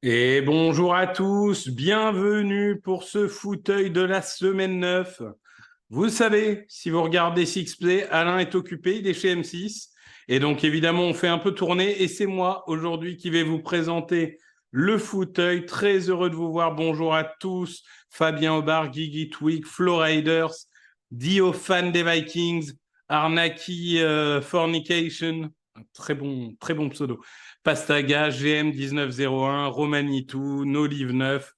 Et bonjour à tous, bienvenue pour ce fauteuil de la semaine 9. Vous savez, si vous regardez Sixplay, Alain est occupé, il est chez M6. Et donc évidemment, on fait un peu tourner et c'est moi aujourd'hui qui vais vous présenter le fauteuil. Très heureux de vous voir. Bonjour à tous, Fabien Aubard, Guigui Twig, Flo Riders, Dio fan des Vikings, Arnaki Fornication, très bon pseudo. Pastaga, GM 1901, Romanitou, Nolive 9.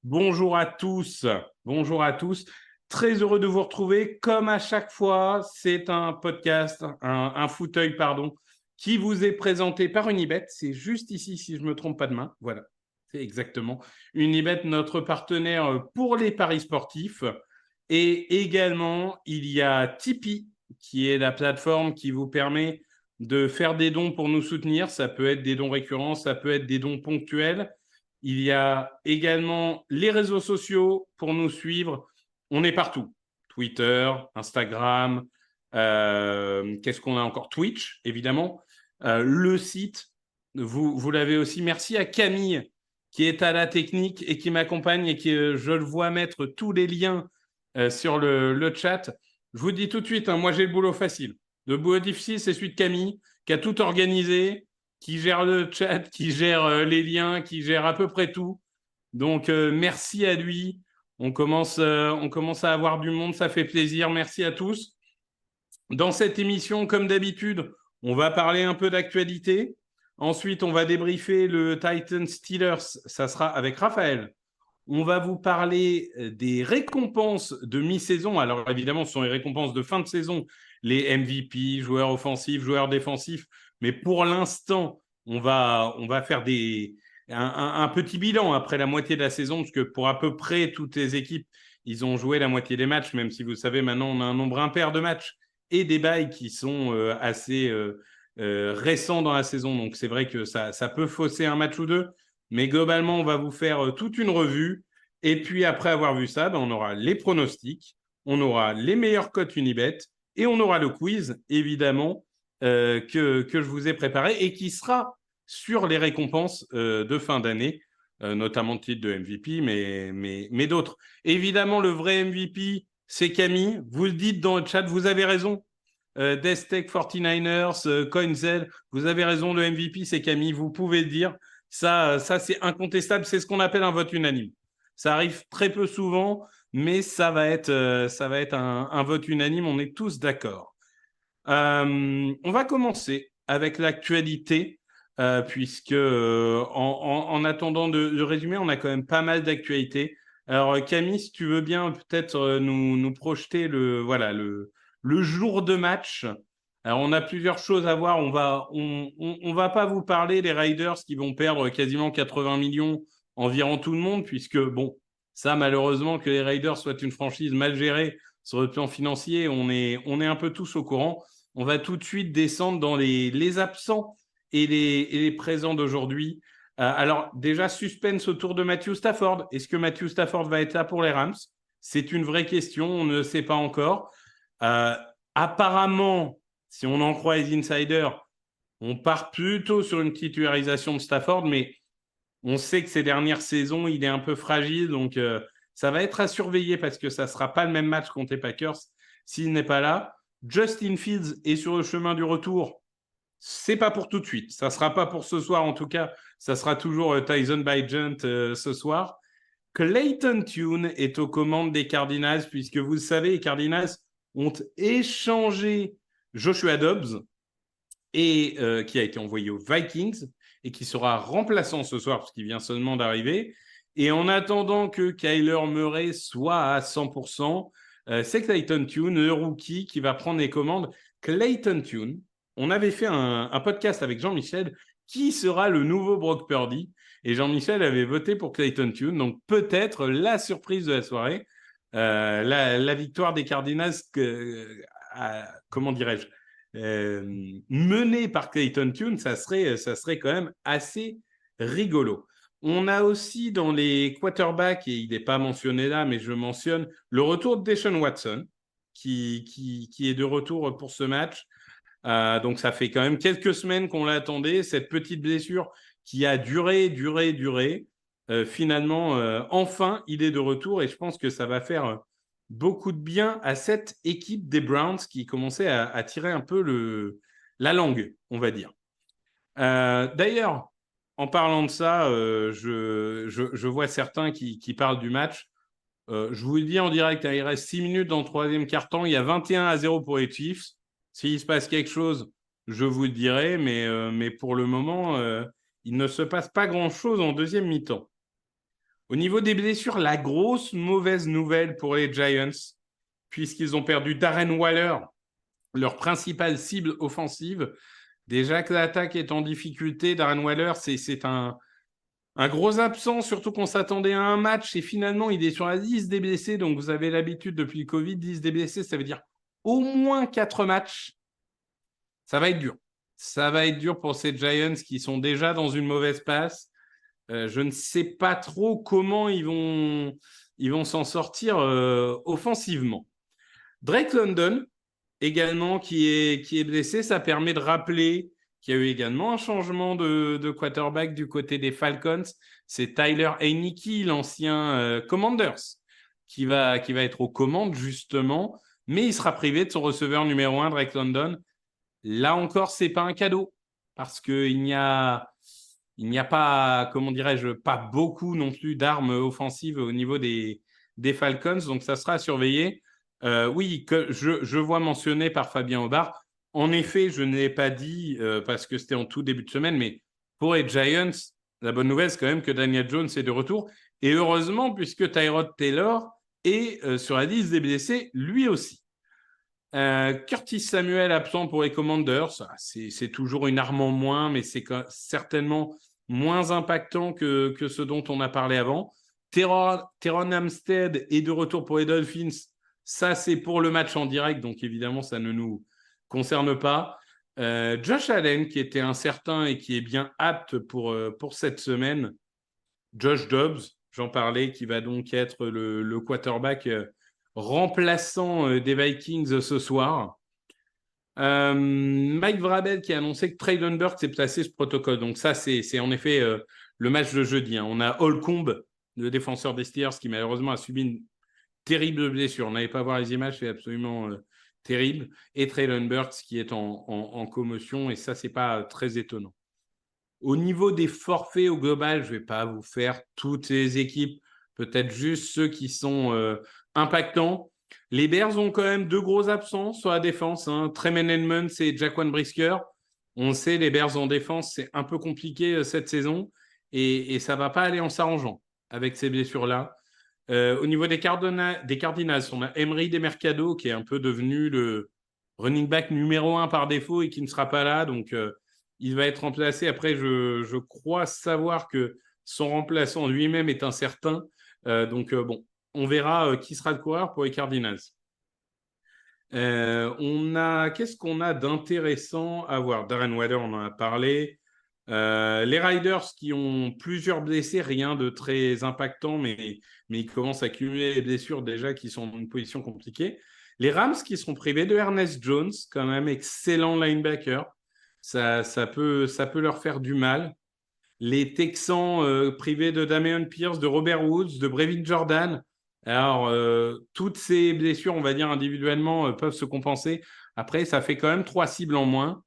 Bonjour à tous. Bonjour à tous. Très heureux de vous retrouver. Comme à chaque fois, c'est un podcast, un fauteuil, pardon, qui vous est présenté par Unibet. C'est juste ici, si je ne me trompe pas de main. Voilà, c'est exactement. Unibet, notre partenaire pour les paris sportifs. Et également, il y a Tipeee, qui est la plateforme qui vous permet de faire des dons pour nous soutenir. Ça peut être des dons récurrents, ça peut être des dons ponctuels. Il y a également les réseaux sociaux pour nous suivre. On est partout. Twitter, Instagram, qu'est-ce qu'on a encore? Twitch, évidemment. Le site, vous l'avez aussi. Merci à Camille qui est à la technique et qui m'accompagne et qui, je le vois mettre tous les liens sur le chat. Je vous dis tout de suite, hein, moi j'ai le boulot facile. Le boulot difficile, c'est celui de Camille, qui a tout organisé, qui gère le chat, qui gère les liens, qui gère à peu près tout. Donc, merci à lui. On commence à avoir du monde, ça fait plaisir. Merci à tous. Dans cette émission, comme d'habitude, on va parler un peu d'actualité. Ensuite, on va débriefer le Titans Steelers. Ça sera avec Raphaël. On va vous parler des récompenses de mi-saison. Alors évidemment, ce sont les récompenses de fin de saison, les MVP, joueurs offensifs, joueurs défensifs. Mais pour l'instant, on va faire un petit bilan après la moitié de la saison, parce que pour à peu près toutes les équipes, ils ont joué la moitié des matchs, même si vous savez, maintenant, on a un nombre impair de matchs et des bails qui sont assez récents dans la saison. Donc c'est vrai que ça peut fausser un match ou deux. Mais globalement, on va vous faire toute une revue. Et puis, après avoir vu ça, on aura les pronostics, on aura les meilleures cotes Unibet et on aura le quiz, évidemment, que je vous ai préparé et qui sera sur les récompenses de fin d'année, notamment le titre de MVP, mais d'autres. Évidemment, le vrai MVP, c'est Camille. Vous le dites dans le chat, vous avez raison. Destech 49ers, Coinzel, vous avez raison, le MVP, c'est Camille. Vous pouvez le dire. Ça c'est incontestable. C'est ce qu'on appelle un vote unanime. Ça arrive très peu souvent, mais ça va être un vote unanime. On est tous d'accord. On va commencer avec l'actualité, puisque en attendant de résumer, on a quand même pas mal d'actualités. Alors Camille, si tu veux bien peut-être nous projeter le jour de match. Alors, on a plusieurs choses à voir. On va pas vous parler des Raiders qui vont perdre quasiment 80 millions environ tout le monde, puisque, bon, ça, malheureusement, que les Raiders soient une franchise mal gérée sur le plan financier, on est un peu tous au courant. On va tout de suite descendre dans les absents et les présents d'aujourd'hui. Alors, déjà, suspense autour de Matthew Stafford. Est-ce que Matthew Stafford va être là pour les Rams? C'est une vraie question, on ne sait pas encore. Apparemment, si on en croit les insiders, on part plutôt sur une titularisation de Stafford, mais on sait que ces dernières saisons, il est un peu fragile, donc ça va être à surveiller parce que ça ne sera pas le même match contre les Packers s'il n'est pas là. Justin Fields est sur le chemin du retour. C'est pas pour tout de suite. Ça ne sera pas pour ce soir, en tout cas. Ça sera toujours Tyson Bagent ce soir. Clayton Tune est aux commandes des Cardinals, puisque vous le savez, les Cardinals ont échangé Joshua Dobbs, et qui a été envoyé aux Vikings et qui sera remplaçant ce soir parce qu'il vient seulement d'arriver. Et en attendant que Kyler Murray soit à 100%, c'est Clayton Tune, le rookie, qui va prendre les commandes. Clayton Tune, on avait fait un podcast avec Jean-Michel, qui sera le nouveau Brock Purdy, et Jean-Michel avait voté pour Clayton Tune, donc peut-être la surprise de la soirée, la victoire des Cardinals, comment dirais-je, mené par Clayton Tune, ça serait quand même assez rigolo. On a aussi dans les quarterbacks, et il n'est pas mentionné là, mais je mentionne le retour de Deshaun Watson, qui est de retour pour ce match. Donc, ça fait quand même quelques semaines qu'on l'attendait. Cette petite blessure qui a duré. Finalement, enfin, il est de retour et je pense que ça va faire beaucoup de bien à cette équipe des Browns qui commençait à tirer un peu la langue, on va dire. D'ailleurs, en parlant de ça, je vois certains qui parlent du match. Je vous le dis en direct, hein, il reste 6 minutes dans le troisième quart-temps. Il y a 21-0 pour les Chiefs. S'il se passe quelque chose, je vous le dirai, mais pour le moment, il ne se passe pas grand-chose en deuxième mi-temps. Au niveau des blessures, la grosse mauvaise nouvelle pour les Giants, puisqu'ils ont perdu Darren Waller, leur principale cible offensive. Déjà que l'attaque est en difficulté, Darren Waller, c'est un gros absent, surtout qu'on s'attendait à un match et finalement il est sur la liste des blessés. Donc vous avez l'habitude depuis le Covid, liste des blessés, ça veut dire au moins 4 matchs. Ça va être dur. Ça va être dur pour ces Giants qui sont déjà dans une mauvaise passe. Je ne sais pas trop comment ils vont s'en sortir offensivement. Drake London, également, qui est blessé, ça permet de rappeler qu'il y a eu également un changement de quarterback du côté des Falcons. C'est Tyler Heinicke, l'ancien Commanders, qui va être aux commandes, justement, mais il sera privé de son receveur numéro 1, Drake London. Là encore, ce n'est pas un cadeau, parce qu'il n'y a pas, comment dirais-je, pas beaucoup non plus d'armes offensives au niveau des Falcons, donc ça sera à surveiller. Oui, que je vois mentionné par Fabien Aubard. En effet, je ne l'ai pas dit parce que c'était en tout début de semaine, mais pour les Giants, la bonne nouvelle, c'est quand même que Daniel Jones est de retour. Et heureusement, puisque Tyrod Taylor est sur la liste des blessés, lui aussi. Curtis Samuel absent pour les Commanders, c'est toujours une arme en moins, mais c'est certainement moins impactant que ce dont on a parlé avant. Teron Armstead est de retour pour les Dolphins. Ça, c'est pour le match en direct, donc évidemment, ça ne nous concerne pas. Josh Allen, qui était incertain et qui est bien apte pour cette semaine. Josh Dobbs, j'en parlais, qui va donc être le quarterback remplaçant des Vikings ce soir. Mike Vrabel qui a annoncé que Traylon Burks s'est placé ce protocole. Donc ça, c'est en effet le match de jeudi. Hein. On a Holcomb, le défenseur des Steelers, qui malheureusement a subi une terrible blessure. On n'allait pas voir les images, c'est absolument terrible. Et Traylon Burks qui est en commotion, et ça, c'est pas très étonnant. Au niveau des forfaits au global, je ne vais pas vous faire toutes les équipes, peut-être juste ceux qui sont impactants. Les Bears ont quand même 2 gros absents sur la défense, hein. Tremaine Edmonds et Jaquan Brisker. On sait, les Bears en défense, c'est un peu compliqué cette saison et ça ne va pas aller en s'arrangeant avec ces blessures-là. Au niveau des Cardinals, on a Emery Demercado qui est un peu devenu le running back numéro 1 par défaut et qui ne sera pas là. Donc, il va être remplacé. Après, je crois savoir que son remplaçant lui-même est incertain. Donc, bon, on verra qui sera le coureur pour les Cardinals. Qu'est-ce qu'on a d'intéressant à voir? Darren Waller, on en a parlé. Les Riders qui ont plusieurs blessés, rien de très impactant, mais ils commencent à cumuler les blessures déjà qui sont dans une position compliquée. Les Rams qui sont privés de Ernest Jones, quand même excellent linebacker. Ça peut leur faire du mal. Les Texans privés de Dameon Pierce, de Robert Woods, de Brevin Jordan. Alors, toutes ces blessures, on va dire individuellement, peuvent se compenser. Après, ça fait quand même 3 cibles en moins.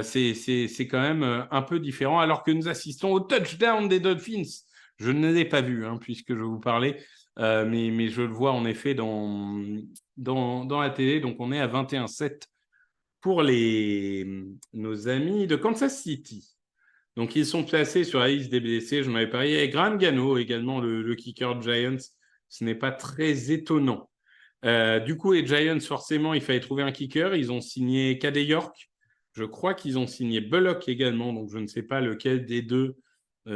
C'est quand même un peu différent, alors que nous assistons au touchdown des Dolphins. Je ne l'ai pas vu, hein, puisque je vous parlais, mais je le vois en effet dans la télé. Donc, on est à 21-7 pour nos amis de Kansas City. Donc, ils sont placés sur la liste des blessés. J'en avais parlé. Et Graham Gano, également le kicker Giants. Ce n'est pas très étonnant. Du coup, les Giants, forcément, il fallait trouver un kicker. Ils ont signé Cade York. Je crois qu'ils ont signé Bullock également. Donc, je ne sais pas lequel des deux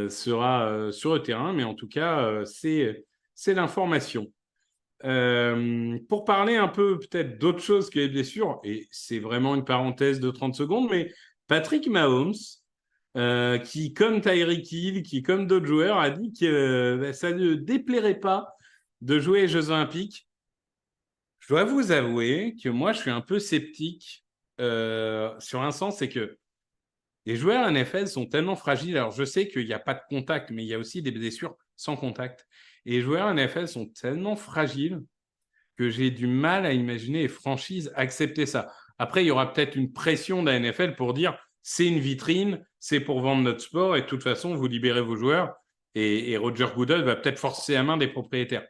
sera sur le terrain. Mais en tout cas, c'est l'information. Pour parler un peu peut-être d'autre chose que les blessures, et c'est vraiment une parenthèse de 30 secondes, mais Patrick Mahomes qui, comme Tyreek Hill, qui, comme d'autres joueurs, a dit que ça ne déplairait pas de jouer aux Jeux Olympiques. Je dois vous avouer que moi, je suis un peu sceptique sur un sens, c'est que les joueurs NFL sont tellement fragiles. Alors, je sais qu'il n'y a pas de contact, mais il y a aussi des blessures sans contact. Et les joueurs NFL sont tellement fragiles que j'ai du mal à imaginer les franchises accepter ça. Après, il y aura peut-être une pression de la NFL pour dire c'est une vitrine, c'est pour vendre notre sport et de toute façon, vous libérez vos joueurs. Et Roger Goodell va peut-être forcer la main des propriétaires.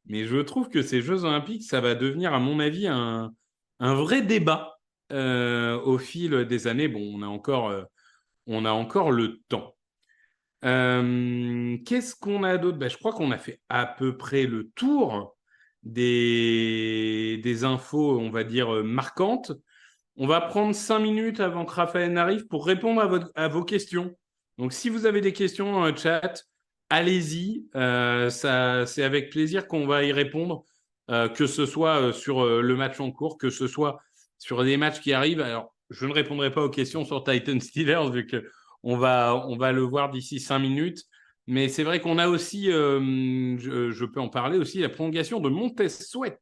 Mais je trouve que ces Jeux Olympiques, ça va devenir, à mon avis, un vrai débat au fil des années. Bon, on a encore le temps. Qu'est-ce qu'on a d'autre? Je crois qu'on a fait à peu près le tour des infos, on va dire, marquantes. On va prendre 5 minutes avant que Raphaël n'arrive pour répondre à vos questions. Donc, si vous avez des questions dans le chat, allez-y. C'est avec plaisir qu'on va y répondre, que ce soit sur le match en cours, que ce soit sur des matchs qui arrivent. Alors, je ne répondrai pas aux questions sur Titans Steelers, vu qu'on va le voir d'ici 5 minutes. Mais c'est vrai qu'on a aussi, je peux en parler aussi, la prolongation de Montez Sweat,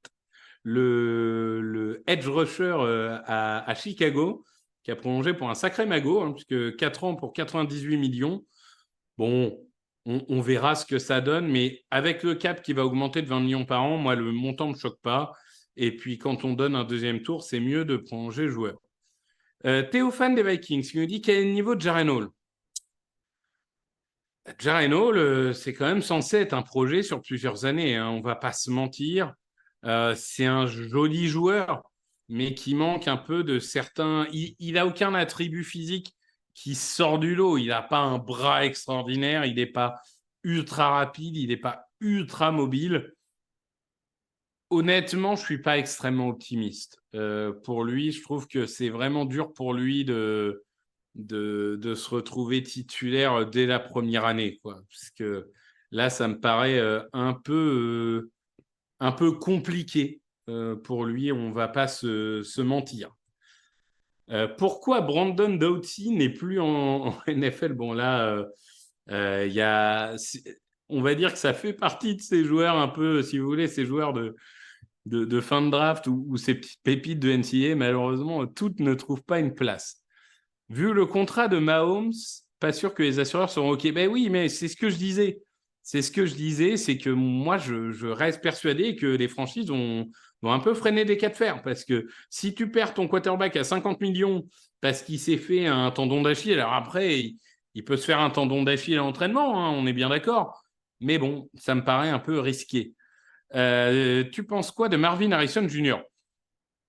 le edge rusher à Chicago, qui a prolongé pour un sacré magot, hein, puisque 4 ans pour 98 millions. Bon, on verra ce que ça donne, mais avec le cap qui va augmenter de 20 millions par an, moi, le montant ne me choque pas. Et puis, quand on donne un deuxième tour, c'est mieux de prolonger le joueur. Théophane des Vikings, qui nous dit quel est le niveau de Jaren Hall. Jaren Hall, c'est quand même censé être un projet sur plusieurs années, hein, on ne va pas se mentir. C'est un joli joueur, mais qui manque un peu de certains. Il n'a aucun attribut physique qui sort du lot. Il n'a pas un bras extraordinaire, il n'est pas ultra rapide, il n'est pas ultra mobile. Honnêtement, je ne suis pas extrêmement optimiste. Pour lui, je trouve que c'est vraiment dur pour lui de se retrouver titulaire dès la première année, quoi. Parce que là, ça me paraît un peu compliqué pour lui, on ne va pas se mentir. Pourquoi Brandon Doughty n'est plus en NFL? Bon, là, on va dire que ça fait partie de ces joueurs un peu, si vous voulez, ces joueurs de fin de draft ou ces petites pépites de NCAA. Malheureusement, toutes ne trouvent pas une place. Vu le contrat de Mahomes, pas sûr que les assureurs seront OK. Ben oui, mais c'est ce que je disais. C'est ce que je disais, c'est que moi, je reste persuadé que les franchises vont un peu freiner des cas de fer. Parce que si tu perds ton quarterback à 50 millions parce qu'il s'est fait un tendon d'Achille, alors après, il peut se faire un tendon d'Achille à l'entraînement, hein, on est bien d'accord. Mais bon, ça me paraît un peu risqué. Tu penses quoi de Marvin Harrison Jr.?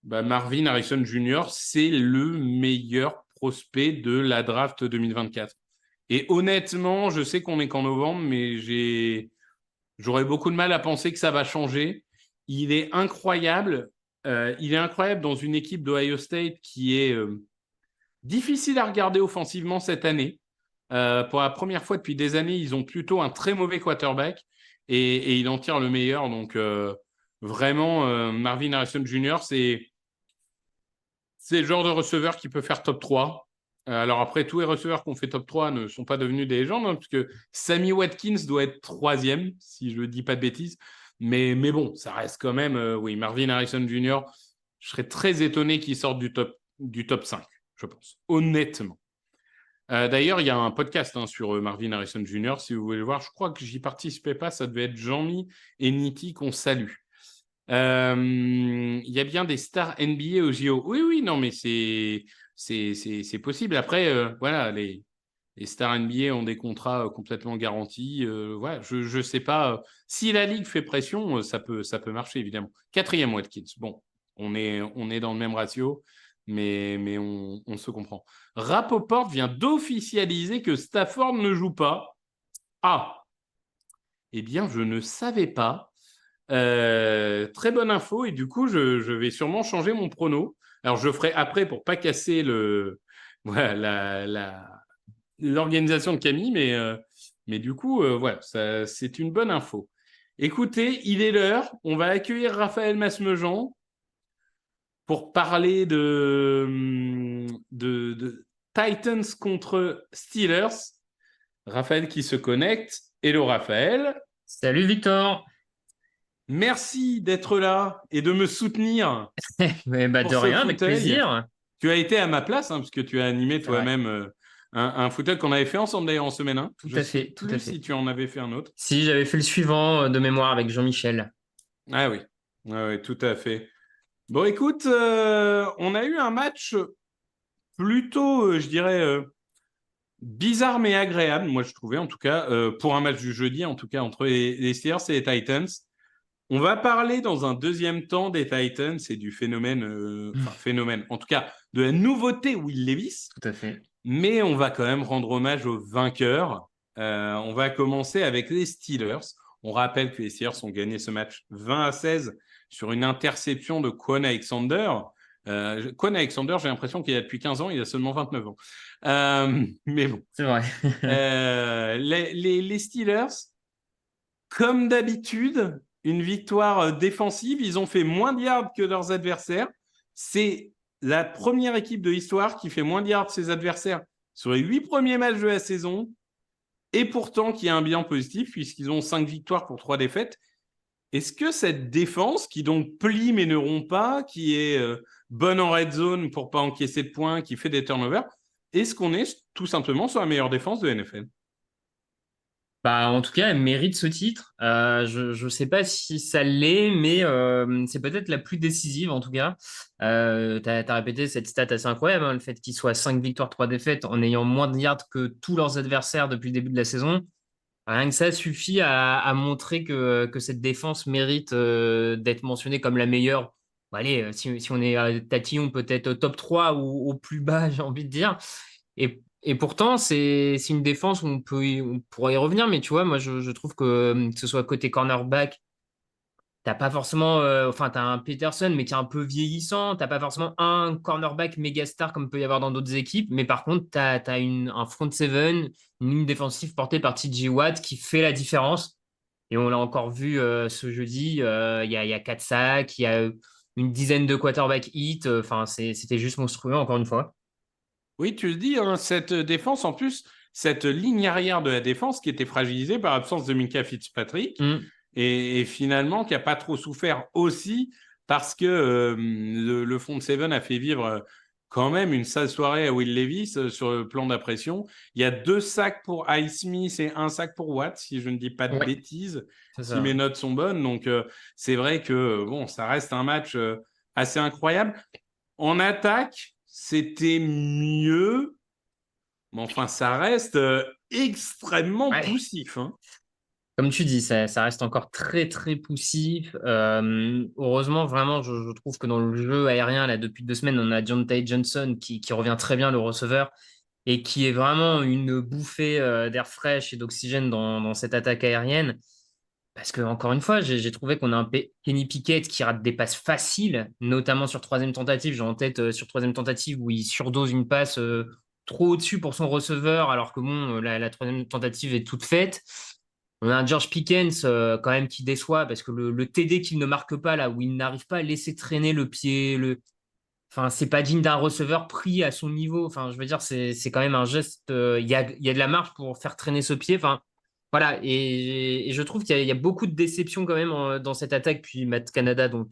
Marvin Harrison Jr., c'est le meilleur prospect de la draft 2024. Et honnêtement, je sais qu'on n'est qu'en novembre, mais j'aurais beaucoup de mal à penser que ça va changer. Il est incroyable. Il est incroyable dans une équipe d'Ohio State qui est difficile à regarder offensivement cette année. Pour la première fois depuis des années, ils ont plutôt un très mauvais quarterback et il en tire le meilleur. Donc, vraiment, Marvin Harrison Jr., c'est le genre de receveur qui peut faire top 3. Alors après, tous les receveurs qui ont fait top 3 ne sont pas devenus des légendes, hein, puisque Sammy Watkins doit être 3e, si je ne dis pas de bêtises. Mais bon, ça reste quand même, oui, Marvin Harrison Jr., je serais très étonné qu'il sorte du top 5, je pense, honnêtement. D'ailleurs, il y a un podcast sur Marvin Harrison Jr., si vous voulez le voir. Je crois que j'y participais pas, ça devait être Jean-Mi et Niti qu'on salue. Il y a bien des stars NBA au JO. Oui, non, mais c'est possible. Après, voilà, les stars NBA ont des contrats complètement garantis. Voilà, je ne sais pas. Si la Ligue fait pression, ça peut marcher, évidemment. 4e Watkins. Bon, on est dans le même ratio, mais on se comprend. Rapoport vient d'officialiser que Stafford ne joue pas. Ah, eh bien, je ne savais pas. Très bonne info et du coup je vais sûrement changer mon prono. Alors je ferai après pour pas casser voilà, l'organisation de Camille, mais du coup voilà, c'est une bonne info. Écoutez, il est l'heure, on va accueillir Raphaël Masmejean pour parler de Titans contre Steelers. Raphaël qui se connecte. Hello Raphaël. Salut Victor. Merci d'être là et de me soutenir Mais bah pour de ce rien, avec fauteuil. plaisir. Tu as été à ma place, parce que tu as animé C'est vrai. toi-même un fauteuil qu'on avait fait ensemble d'ailleurs en semaine 1. Tout Je ne à sais fait, tout à plus si fait. tu en avais fait un autre. Si j'avais fait le suivant de mémoire avec Jean-Michel. Ah oui, tout à fait. Bon, écoute, on a eu un match plutôt, je dirais, bizarre mais agréable, moi je trouvais en tout cas, pour un match du jeudi, en tout cas entre les Steelers et les Titans. On va parler dans un deuxième temps des Titans et du phénomène, phénomène, en tout cas de la nouveauté Will Levis, Tout à fait. mais on va quand même rendre hommage aux vainqueurs. On va commencer avec les Steelers. On rappelle que les Steelers ont gagné ce match 20-16 sur une interception de Kwon Alexander. Kwon Alexander, j'ai l'impression qu'il a depuis 15 ans, il a seulement 29 ans. Mais bon. C'est vrai. Les Steelers, comme d'habitude, une victoire défensive. Ils ont fait moins de yards que leurs adversaires. C'est la première équipe de l'histoire qui fait moins de yards que ses adversaires sur les 8 premiers matchs de la saison. Et pourtant, qui a un bilan positif, puisqu'ils ont 5 victoires pour 3 défaites. Est-ce que cette défense, qui donc plie mais ne rompt pas, qui est bonne en red zone pour pas encaisser de points, qui fait des turnovers, est-ce qu'on est tout simplement sur la meilleure défense de NFL? Bah, en tout cas, elle mérite ce titre. Je sais pas si ça l'est, mais c'est peut-être la plus décisive en tout cas. T'as répété cette stat assez incroyable, hein, le fait qu'ils soient 5 victoires, 3 défaites en ayant moins de yards que tous leurs adversaires depuis le début de la saison. Rien que ça suffit à montrer que cette défense mérite d'être mentionnée comme la meilleure. Bon, allez, si on est tatillon, peut-être au top 3 ou au plus bas, j'ai envie de dire. Et pourtant, c'est une défense où on pourrait y revenir, mais tu vois, moi, je trouve que ce soit côté cornerback, t'as pas forcément, enfin, t'as un Peterson, mais qui est un peu vieillissant. T'as pas forcément un cornerback méga star comme peut y avoir dans d'autres équipes. Mais par contre, t'as un front seven, une ligne défensive portée par T.J. Watt qui fait la différence. Et on l'a encore vu ce jeudi. Il y a 4 sacs, il y a une dizaine de quarterback hits. Enfin, c'était juste monstrueux, encore une fois. Oui, tu le dis, hein, cette défense, en plus, cette ligne arrière de la défense qui était fragilisée par l'absence de Minka Fitzpatrick Mm. et finalement qui n'a pas trop souffert aussi parce que le front seven a fait vivre quand même une sale soirée à Will Levis sur le plan d'impression. Il y a 2 sacs pour Highsmith et un sac pour Watt, si je ne dis pas de Ouais, bêtises, c'est si ça. mes notes sont bonnes. Donc, c'est vrai que bon, ça reste un match assez incroyable. En attaque, c'était mieux, mais enfin, ça reste extrêmement Ouais. poussif, hein. Comme tu dis, ça reste encore très très poussif. Heureusement, vraiment, je trouve que dans le jeu aérien, là, depuis 2 semaines, on a Deontay Johnson qui revient très bien, le receveur, et qui est vraiment une bouffée d'air fraîche et d'oxygène dans cette attaque aérienne. Parce que, encore une fois, j'ai trouvé qu'on a un Kenny Pickett qui rate des passes faciles, notamment sur troisième tentative. J'ai en tête sur troisième tentative où il surdose une passe trop au-dessus pour son receveur, alors que bon, la troisième tentative est toute faite. On a un George Pickens quand même qui déçoit parce que le TD qu'il ne marque pas là, où il n'arrive pas à laisser traîner le pied, enfin, c'est pas digne d'un receveur pris à son niveau. Enfin, je veux dire, c'est quand même un geste. Il y a de la marge pour faire traîner ce pied. Enfin, voilà. Et je trouve qu'il y a beaucoup de déceptions quand même dans cette attaque. Puis Matt Canada, dont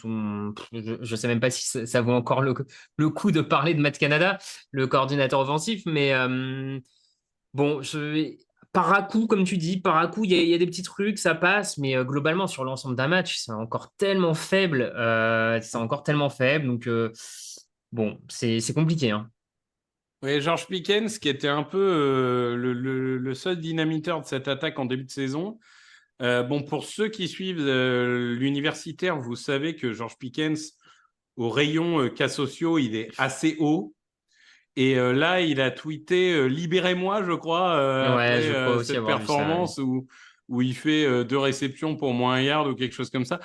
je sais même pas si ça vaut encore le coup de parler de Matt Canada, le coordinateur offensif. Mais bon, par à coup, comme tu dis, par à coup, il y a des petits trucs, ça passe. Mais globalement, sur l'ensemble d'un match, c'est encore tellement faible. C'est encore tellement faible. Donc. Bon, c'est compliqué, hein. Oui, George Pickens, qui était un peu le seul dynamiteur de cette attaque en début de saison. Bon, pour ceux qui suivent l'universitaire, vous savez que George Pickens, au rayon cas sociaux, il est assez haut. Et là, il a tweeté Libérez-moi, je crois, Ouais, après je crois aussi cette avoir vu ça. Ouais. performance où il fait 2 réceptions pour moins un yard ou quelque chose comme ça.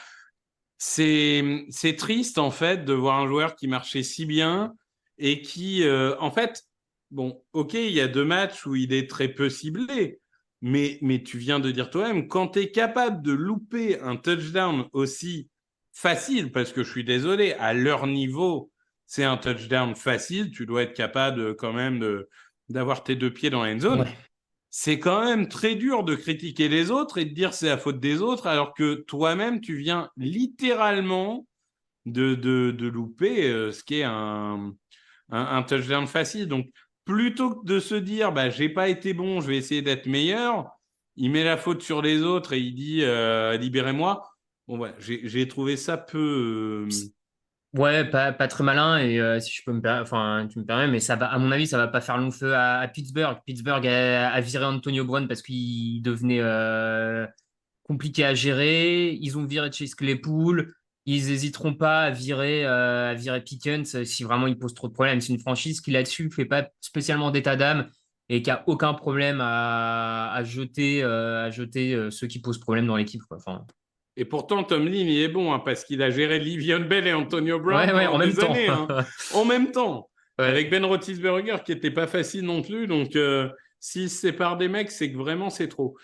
C'est triste, en fait, de voir un joueur qui marchait si bien et qui, en fait, bon, ok, il y a 2 matchs où il est très peu ciblé, mais tu viens de dire toi-même, quand tu es capable de louper un touchdown aussi facile, parce que je suis désolé, à leur niveau, c'est un touchdown facile. Tu dois être capable quand même d'avoir tes 2 pieds dans la end zone. Ouais. C'est quand même très dur de critiquer les autres et de dire c'est la faute des autres, alors que toi-même, tu viens littéralement de louper ce qui est un touchdown facile. Donc, plutôt que de se dire, bah, j'ai pas été bon, je vais essayer d'être meilleur, il met la faute sur les autres et il dit, libérez-moi. Bon, ouais, j'ai trouvé ça peu. Ouais, pas très malin et si je peux enfin tu me permets, mais ça va, à mon avis, ça va pas faire long feu à Pittsburgh. Pittsburgh a viré Antonio Brown parce qu'il devenait compliqué à gérer. Ils ont viré Chase Claypool. Ils hésiteront pas à virer Pickens si vraiment il pose trop de problèmes. C'est une franchise qui là-dessus fait pas spécialement d'état d'âme et qui a aucun problème à jeter ceux qui posent problème dans l'équipe, quoi. Enfin, Et pourtant, Tomlin, il est bon, hein, parce qu'il a géré Le'Veon Bell et Antonio Brown ouais, pendant en même des temps. années, hein, en même temps, avec Ouais. Ben Roethlisberger qui n'était pas facile non plus. Donc, s'il se sépare des mecs, c'est que vraiment c'est trop.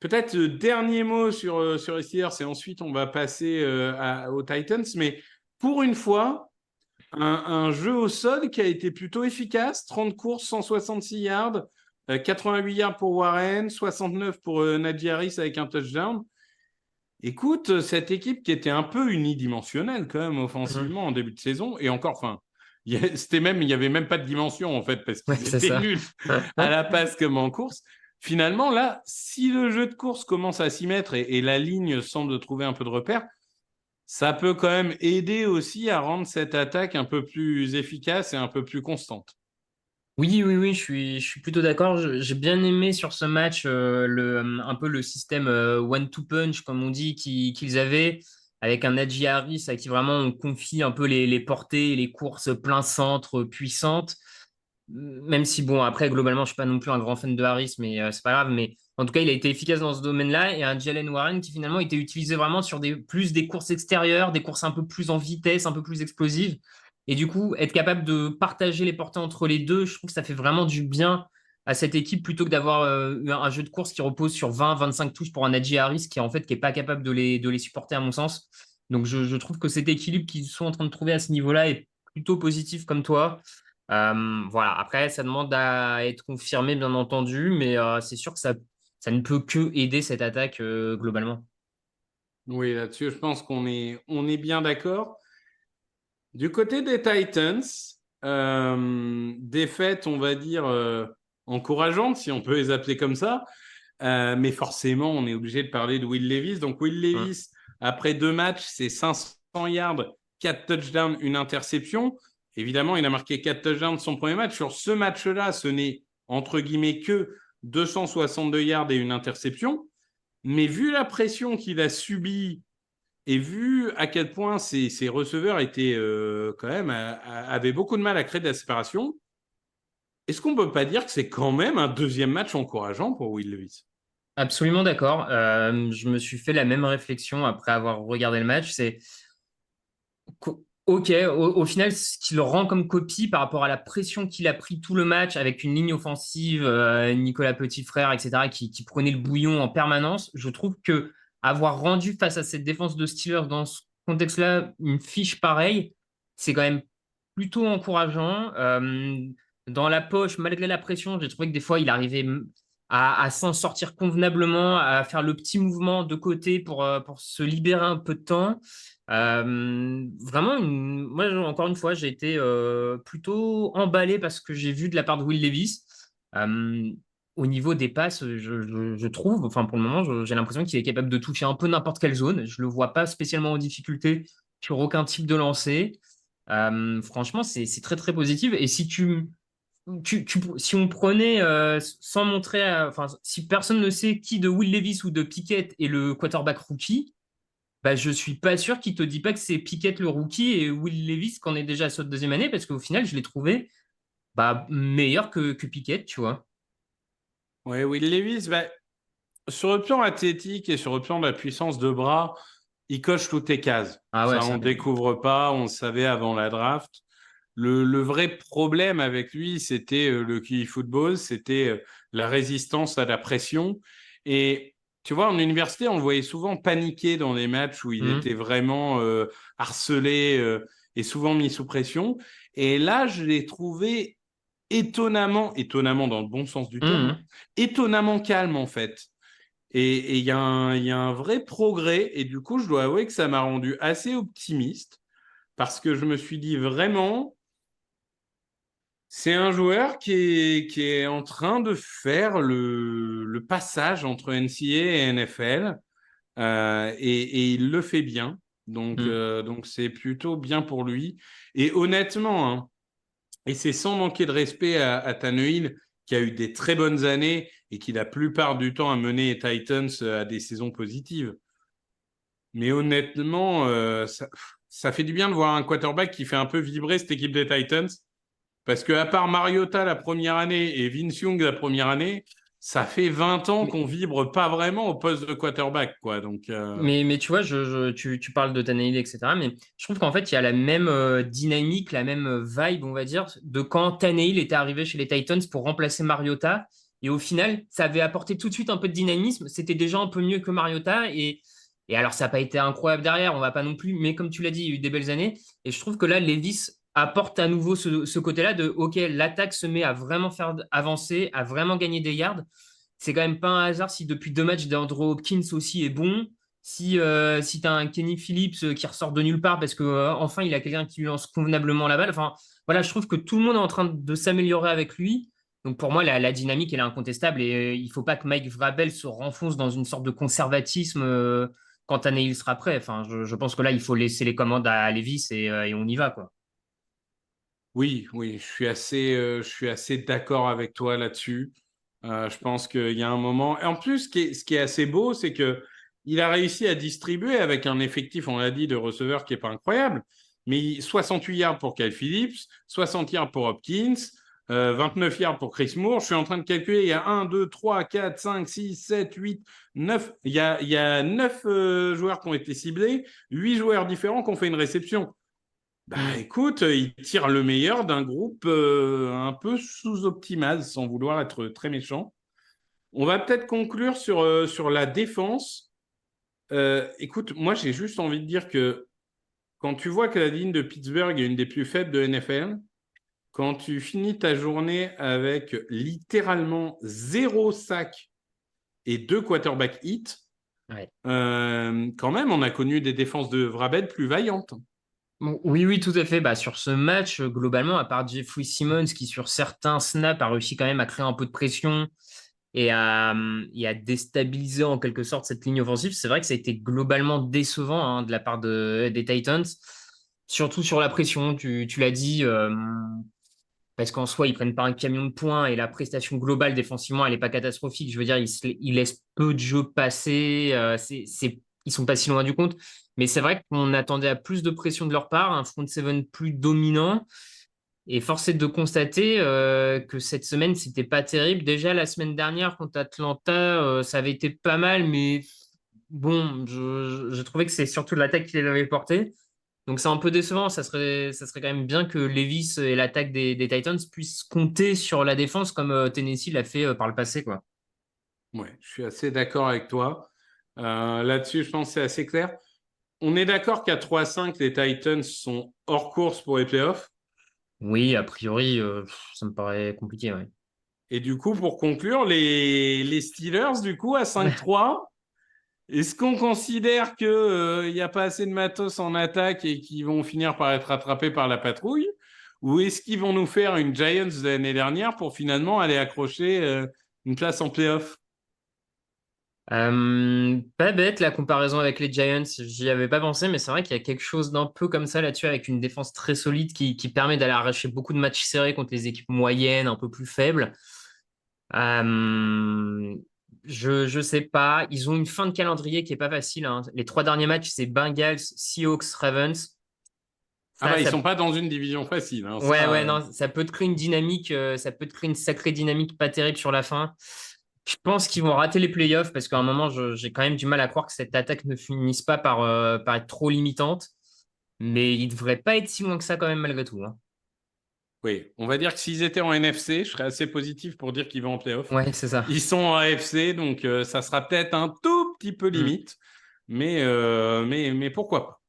Peut-être dernier mot sur les Steelers, et ensuite on va passer aux Titans. Mais pour une fois, un jeu au sol qui a été plutôt efficace. 30 courses, 166 yards, 88 yards pour Warren, 69 pour Najee Harris avec un touchdown. Écoute, cette équipe qui était un peu unidimensionnelle quand même Mhm. offensivement en début de saison, et encore, enfin, il n'y avait même pas de dimension en fait, parce Ouais, qu'ils c'est étaient ça. nuls à la passe comme en course. Finalement, là, si le jeu de course commence à s'y mettre et la ligne semble trouver un peu de repère, ça peut quand même aider aussi à rendre cette attaque un peu plus efficace et un peu plus constante. Oui, je suis plutôt d'accord. J'ai bien aimé sur ce match un peu le système one-two punch, comme on dit, qu'ils avaient, avec un Najee Harris à qui vraiment on confie un peu les portées, les courses plein centre, puissantes. Même si, bon, après, globalement, je suis pas non plus un grand fan de Harris, mais c'est pas grave. Mais en tout cas, il a été efficace dans ce domaine-là. Et un Jalen Warren qui finalement était utilisé vraiment sur plus des courses extérieures, des courses un peu plus en vitesse, un peu plus explosives. Et du coup, être capable de partager les portées entre les deux, je trouve que ça fait vraiment du bien à cette équipe plutôt que d'avoir un jeu de course qui repose sur 20-25 touches pour un Najee Harris qui, en fait, qui est pas capable de les supporter, à mon sens. Donc, je trouve que cet équilibre qu'ils sont en train de trouver à ce niveau-là est plutôt positif comme toi. Voilà, après, ça demande à être confirmé, bien entendu, mais c'est sûr que ça ne peut que aider cette attaque globalement. Oui, là-dessus, je pense on est bien d'accord. Du côté des Titans, défaite, on va dire, encourageante, si on peut les appeler comme ça. Mais forcément, on est obligé de parler de Will Levis. Donc, Will Mm. Levis, après 2 matchs, c'est 500 yards, 4 touchdowns, une interception. Évidemment, il a marqué 4 touchdowns de son premier match. Sur ce match-là, ce n'est entre guillemets que 262 yards et une interception. Mais vu la pression qu'il a subie et vu à quel point ses receveurs étaient quand même avaient beaucoup de mal à créer de la séparation, est-ce qu'on peut pas dire que c'est quand même un deuxième match encourageant pour Will Levis? Absolument d'accord. Je me suis fait la même réflexion après avoir regardé le match. C'est ok, au final, ce qui le rend comme copie par rapport à la pression qu'il a pris tout le match avec une ligne offensive, Nicolas Petit-Frère, etc., qui prenait le bouillon en permanence. Je trouve que avoir rendu face à cette défense de Steelers dans ce contexte-là une fiche pareille, c'est quand même plutôt encourageant. Dans la poche, malgré la pression, j'ai trouvé que des fois, il arrivait à s'en sortir convenablement, à faire le petit mouvement de côté pour se libérer un peu de temps. Vraiment, moi, encore une fois, j'ai été plutôt emballé parce que j'ai vu de la part de Will Levis. Euh, Au niveau des passes, je trouve, enfin pour le moment, j'ai l'impression qu'il est capable de toucher un peu n'importe quelle zone. Je le vois pas spécialement en difficulté sur aucun type de lancer. Franchement, c'est très très positif. Et si si on prenait sans montrer, enfin si personne ne sait qui de Will Levis ou de Pickett est le quarterback rookie, bah, je suis pas sûr qu'il te dit pas que c'est Pickett le rookie et Will Levis qu'on est déjà à sa deuxième année parce qu'au final, je l'ai trouvé bah, meilleur que Pickett, tu vois. Oui, Will Levis, bah, sur le plan athlétique et sur le plan de la puissance de bras, il coche toutes les cases. Ah ouais, Ça, ça. on ne découvre pas, on le savait avant la draft. Le vrai problème avec lui, c'était le QI football, c'était la résistance à la pression. Et tu vois, en université, on le voyait souvent paniquer dans les matchs où il Mhm. était vraiment harcelé. est souvent mis sous pression. Et là, je l'ai trouvé étonnamment dans le bon sens du terme, Mhm. étonnamment calme en fait. Et il y a un vrai progrès. Et du coup, je dois avouer que ça m'a rendu assez optimiste parce que je me suis dit vraiment, c'est un joueur qui est en train de faire le passage entre NCAA et NFL et il le fait bien. Mhm. Donc c'est plutôt bien pour lui. Et honnêtement, hein, et c'est sans manquer de respect à Tannehill, qui a eu des très bonnes années et qui la plupart du temps a mené les Titans à des saisons positives. Mais honnêtement, ça fait du bien de voir un quarterback qui fait un peu vibrer cette équipe des Titans. Parce que à part Mariota la première année et Vince Young la première année, ça fait 20 ans qu'on vibre pas vraiment au poste de quarterback, quoi. Mais tu vois, tu parles de Tannehill, etc. Mais je trouve qu'en fait, il y a la même dynamique, la même vibe, on va dire, de quand Tannehill était arrivé chez les Titans pour remplacer Mariota. Et au final, ça avait apporté tout de suite un peu de dynamisme. C'était déjà un peu mieux que Mariota. Et alors, ça n'a pas été incroyable derrière, on va pas non plus. Mais comme tu l'as dit, il y a eu des belles années. Et je trouve que là, Levis apporte à nouveau ce côté-là de, OK, l'attaque se met à vraiment faire avancer, à vraiment gagner des yards. C'est quand même pas un hasard si depuis 2 matchs, DeAndre Hopkins aussi est bon. Si tu as un Kenny Phillips qui ressort de nulle part parce que enfin il a quelqu'un qui lui lance convenablement la balle. Enfin, voilà, je trouve que tout le monde est en train de s'améliorer avec lui. Donc pour moi, la dynamique, elle est incontestable et il faut pas que Mike Vrabel se renfonce dans une sorte de conservatisme quand Tannehill sera prêt. Enfin, je pense que là, il faut laisser les commandes à Levis et on y va, quoi. Oui, oui, je suis assez d'accord avec toi là-dessus. Je pense qu'il y a un moment. Et en plus, ce qui est assez beau, c'est que il a réussi à distribuer avec un effectif, on l'a dit, de receveurs qui est pas incroyable. Mais 68 yards pour Kyle Phillips, 60 yards pour Hopkins, 29 yards pour Chris Moore. Je suis en train de calculer, il y a 1, 2, 3, 4, 5, 6, 7, 8, 9. Il y a 9 joueurs qui ont été ciblés, 8 joueurs différents qui ont fait une réception. Bah Mm. écoute, il tire le meilleur d'un groupe un peu sous-optimal, sans vouloir être très méchant. On va peut-être conclure sur la défense. Écoute, moi j'ai juste envie de dire que quand tu vois que la ligne de Pittsburgh est une des plus faibles de NFL, quand tu finis ta journée avec littéralement 0 sac et 2 quarterback hits, Ouais. quand même on a connu des défenses de Vrabel plus vaillantes. Bon, oui, oui, tout à fait. Bah, sur ce match, globalement, à part Jeffrey Simmons, qui sur certains snaps a réussi quand même à créer un peu de pression et à déstabiliser en quelque sorte cette ligne offensive, c'est vrai que ça a été globalement décevant hein, de la part des Titans, surtout sur la pression, tu l'as dit, parce qu'en soi, ils prennent pas un camion de points et la prestation globale défensivement, elle est pas catastrophique. Je veux dire, ils laissent peu de jeux passer, ils sont pas si loin du compte. Mais c'est vrai qu'on attendait à plus de pression de leur part, un front seven plus dominant. Et force est de constater que cette semaine, c'était pas terrible. Déjà, la semaine dernière, contre Atlanta, ça avait été pas mal, mais bon, je trouvais que c'est surtout l'attaque qui l'avait porté. Donc c'est un peu décevant. Ça serait quand même bien que Levis et l'attaque des Titans puissent compter sur la défense comme Tennessee l'a fait par le passé, quoi. Ouais, je suis assez d'accord avec toi. Là-dessus, je pense que c'est assez clair. On est d'accord qu'à 3-5, les Titans sont hors course pour les playoffs. Oui, a priori, ça me paraît compliqué, ouais. Et du coup, pour conclure, les Steelers, du coup, à 5-3, est-ce qu'on considère qu'il n'y a pas assez de matos en attaque et qu'ils vont finir par être rattrapés par la patrouille? Ou est-ce qu'ils vont nous faire une Giants de l'année dernière pour finalement aller accrocher une place en playoff? Pas bête la comparaison avec les Giants, j'y avais pas pensé, mais c'est vrai qu'il y a quelque chose d'un peu comme ça là-dessus, avec une défense très solide qui permet d'aller arracher beaucoup de matchs serrés contre les équipes moyennes, un peu plus faibles. Euh, je sais pas, ils ont une fin de calendrier qui est pas facile, hein. Les 3 derniers matchs, c'est Bengals, Seahawks, Ravens. Ah Ça, bah, ils ça sont pas dans une division facile, hein, Ouais, ça. ouais, non, ça peut te créer une dynamique, ça peut te créer une sacrée dynamique pas terrible sur la fin. Je pense qu'ils vont rater les playoffs parce qu'à un moment, j'ai quand même du mal à croire que cette attaque ne finisse pas par être trop limitante. Mais ils devraient pas être si loin que ça quand même malgré tout, hein. Oui, on va dire que s'ils étaient en NFC, je serais assez positif pour dire qu'ils vont en playoff. Ouais, c'est ça. Ils sont en AFC, donc ça sera peut-être un tout petit peu Mm. limite, mais pourquoi pas.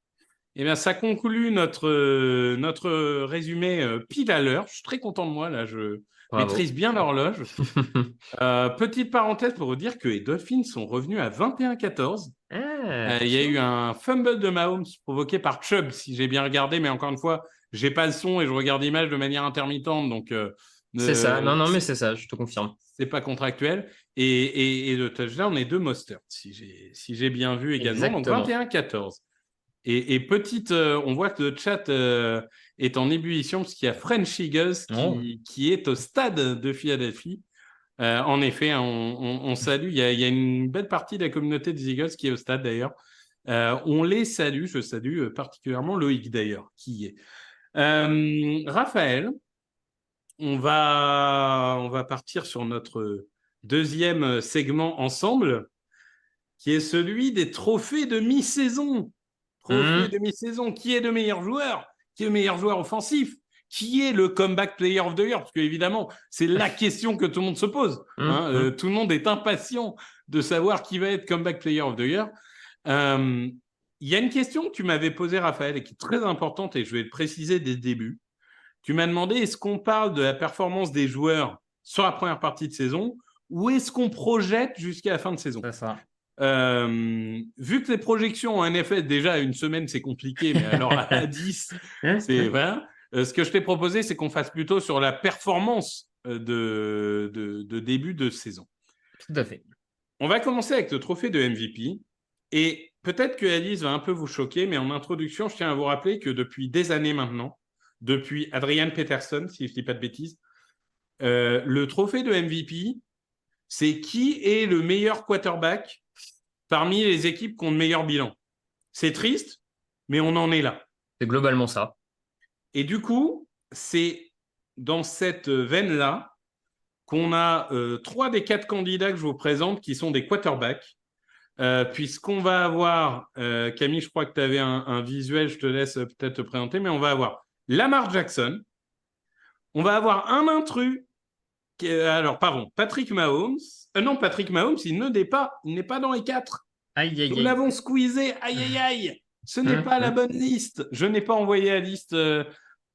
Eh bien, ça conclut notre résumé pile à l'heure. Je suis très content de moi, là, je Bravo. maîtrise bien l'horloge. Petite parenthèse pour vous dire que les Dolphins sont revenus à 21-14. Ah, Il y a attention. eu un fumble de Mahomes provoqué par Chubb, si j'ai bien regardé, mais encore une fois, j'ai pas le son et je regarde l'image de manière intermittente, donc C'est ça. euh, Non, non, mais c'est ça, je te confirme. c'est pas contractuel. Et le touchdown est de Mostert, si j'ai bien vu également. Donc Exactement. 21-14. Et petite, on voit que le chat est en ébullition parce qu'il y a French Eagles Oh. qui est au stade de Philadelphie. En effet, hein, on salue. Il y a une belle partie de la communauté des Eagles qui est au stade d'ailleurs. On les salue. Je salue particulièrement Loïc d'ailleurs, qui y est. Raphaël, on va partir sur notre deuxième segment ensemble, qui est celui des trophées de mi-saison. Trophée Hmm. de mi-saison. Qui est le meilleur joueur? Qui est le meilleur joueur offensif? Qui est le comeback player of the year? Parce qu'évidemment, c'est la question que tout le monde se pose. Hmm, Hein. hmm. Tout le monde est impatient de savoir qui va être comeback player of the year. Il y a une question que tu m'avais posée, Raphaël, et qui est très importante, et je vais le préciser dès le début. Tu m'as demandé, est-ce qu'on parle de la performance des joueurs sur la première partie de saison, ou est-ce qu'on projette jusqu'à la fin de saison? C'est ça. Vu que les projections en NFL, déjà, une semaine, c'est compliqué, mais alors à 10, c'est voilà. Ce que je t'ai proposé, c'est qu'on fasse plutôt sur la performance de début de saison. Tout à fait. On va commencer avec le trophée de MVP. Et peut-être que Alice va un peu vous choquer, mais en introduction, je tiens à vous rappeler que depuis des années maintenant, depuis Adrian Peterson, si je ne dis pas de bêtises, le trophée de MVP, c'est qui est le meilleur quarterback parmi les équipes qui ont le meilleur bilan. C'est triste, mais on en est là. C'est globalement ça. Et du coup, c'est dans cette veine-là qu'on a 3 des 4 candidats que je vous présente qui sont des quarterbacks. Puisqu'on va avoir, Camille, je crois que tu avais un visuel, je te laisse peut-être te présenter, mais on va avoir Lamar Jackson, on va avoir un intrus, alors pardon, Patrick Mahomes. Non, Patrick Mahomes, il n'est pas dans les 4. Aïe, aïe, Nous aïe. l'avons squeezé, aïe aïe aïe. Ce n'est Hmm, pas la hmm. bonne liste. Je n'ai pas envoyé la liste Ah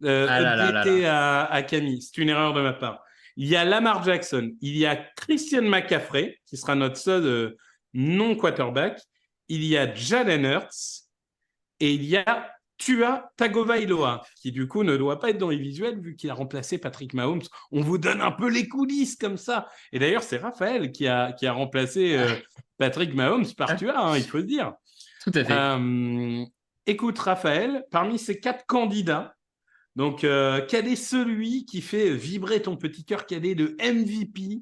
là là là updatée là. à Camille. C'est une erreur de ma part. Il y a Lamar Jackson, il y a Christian McCaffrey, qui sera notre seul non-quarterback. Il y a Jalen Hurts et il y a Tua Tagovailoa, qui du coup ne doit pas être dans les visuels vu qu'il a remplacé Patrick Mahomes. On vous donne un peu les coulisses comme ça. Et d'ailleurs, c'est Raphaël qui a remplacé Patrick Mahomes par Tua, hein, il faut le dire. Tout à fait. Euh, Écoute, Raphaël, parmi ces 4 candidats, donc quel est celui qui fait vibrer ton petit cœur? Quel est le MVP